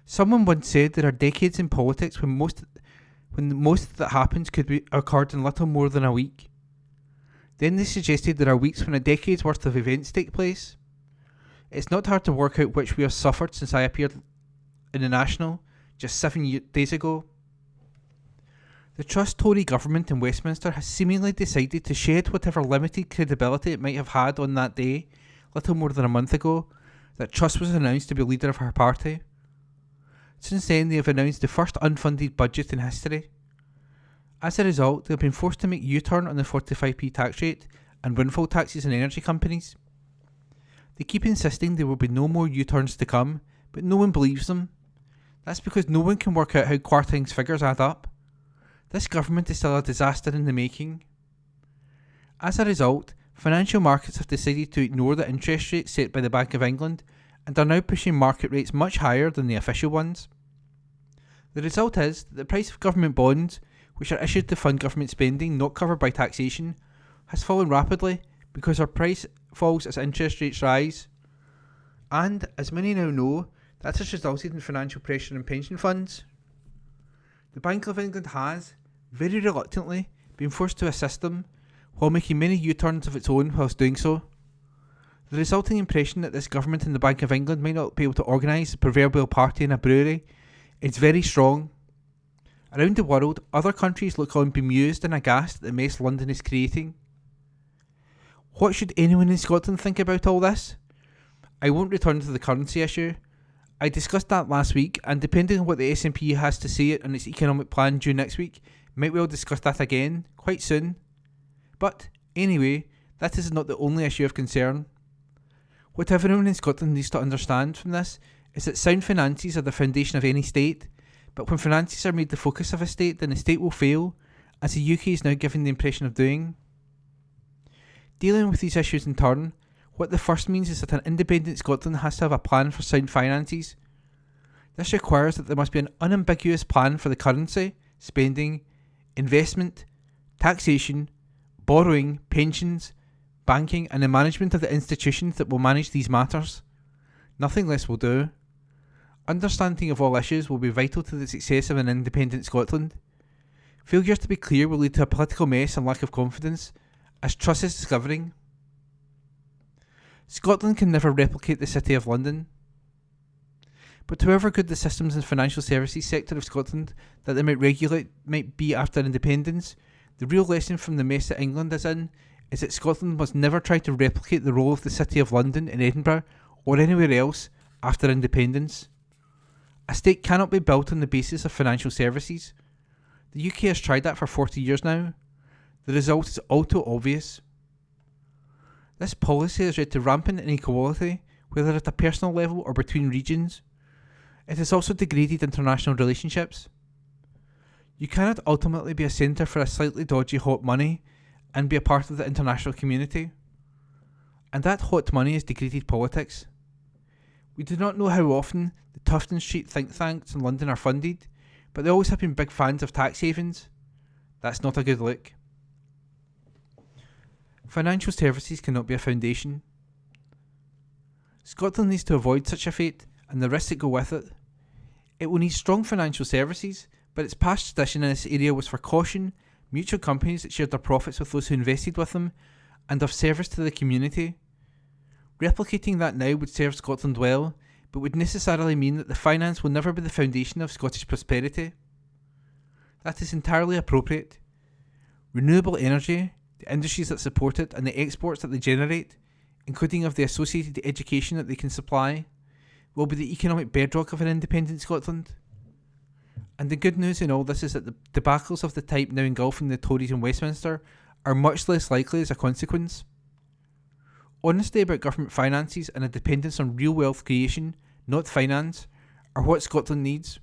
Someone once said there are decades in politics when most that happens could be occurred in little more than a week. Then they suggested there are weeks when a decade's worth of events take place. It's not hard to work out which we have suffered since I appeared in the National just 7 days ago. The Truss Tory government in Westminster has seemingly decided to shed whatever limited credibility it might have had on that day, little more than a month ago, that Truss was announced to be leader of her party. Since then, they have announced the first unfunded budget in history. As a result, they have been forced to make U-turn on the 45p tax rate and windfall taxes on energy companies. They keep insisting there will be no more U-turns to come, but no one believes them. That's because no one can work out how Kwarteng's figures add up. This government is still a disaster in the making. As a result, financial markets have decided to ignore the interest rates set by the Bank of England and are now pushing market rates much higher than the official ones. The result is that the price of government bonds, which are issued to fund government spending not covered by taxation, has fallen rapidly because our price falls as interest rates rise. And, as many now know, that has resulted in financial pressure on pension funds. The Bank of England has, very reluctantly, been forced to assist them, while making many U-turns of its own whilst doing so. The resulting impression that this government and the Bank of England might not be able to organise the proverbial party in a brewery is very strong. Around the world, other countries look on bemused and aghast at the mess London is creating. What should anyone in Scotland think about all this? I won't return to the currency issue. I discussed that last week, and depending on what the SNP has to say on its economic plan due next week, might well discuss that again, quite soon. But, anyway, that is not the only issue of concern. What everyone in Scotland needs to understand from this is that sound finances are the foundation of any state, but when finances are made the focus of a state, then the state will fail, as the UK is now giving the impression of doing. Dealing with these issues in turn, what the first means is that an independent Scotland has to have a plan for sound finances. This requires that there must be an unambiguous plan for the currency, spending, investment, taxation, borrowing, pensions, banking and the management of the institutions that will manage these matters. Nothing less will do. Understanding of all issues will be vital to the success of an independent Scotland. Failure to be clear will lead to a political mess and lack of confidence, as Truss is discovering. Scotland can never replicate the City of London. But however good the systems and financial services sector of Scotland that they might regulate might be after independence, the real lesson from the mess that England is in is that Scotland must never try to replicate the role of the City of London in Edinburgh or anywhere else after independence. A state cannot be built on the basis of financial services. The UK has tried that for 40 years now. The result is all too obvious. This policy has led to rampant inequality, whether at a personal level or between regions. It has also degraded international relationships. You cannot ultimately be a centre for a slightly dodgy hot money and be a part of the international community. And that hot money has degraded politics. We do not know how often the Tufton Street think tanks in London are funded, but they always have been big fans of tax havens. That's not a good look. Financial services cannot be a foundation. Scotland needs to avoid such a fate and the risks that go with it. It will need strong financial services, but its past tradition in this area was for caution, mutual companies that shared their profits with those who invested with them, and of service to the community. Replicating that now would serve Scotland well, but would necessarily mean that the finance will never be the foundation of Scottish prosperity. That is entirely appropriate. Renewable energy, the industries that support it, and the exports that they generate, including of the associated education that they can supply, will be the economic bedrock of an independent Scotland. And the good news in all this is that the debacles of the type now engulfing the Tories in Westminster are much less likely as a consequence. Honesty about government finances and a dependence on real wealth creation, not finance, are what Scotland needs.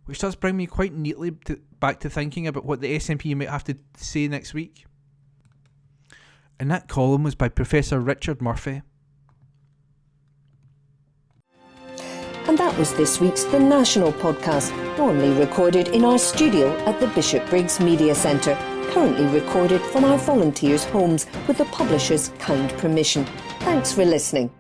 Which does bring me quite neatly back to thinking about what the SNP might have to say next week. And that column was by Professor Richard Murphy. And that was this week's The National Podcast, normally recorded in our studio at the Bishopbriggs Media Centre, currently recorded from our volunteers' homes with the publisher's kind permission. Thanks for listening.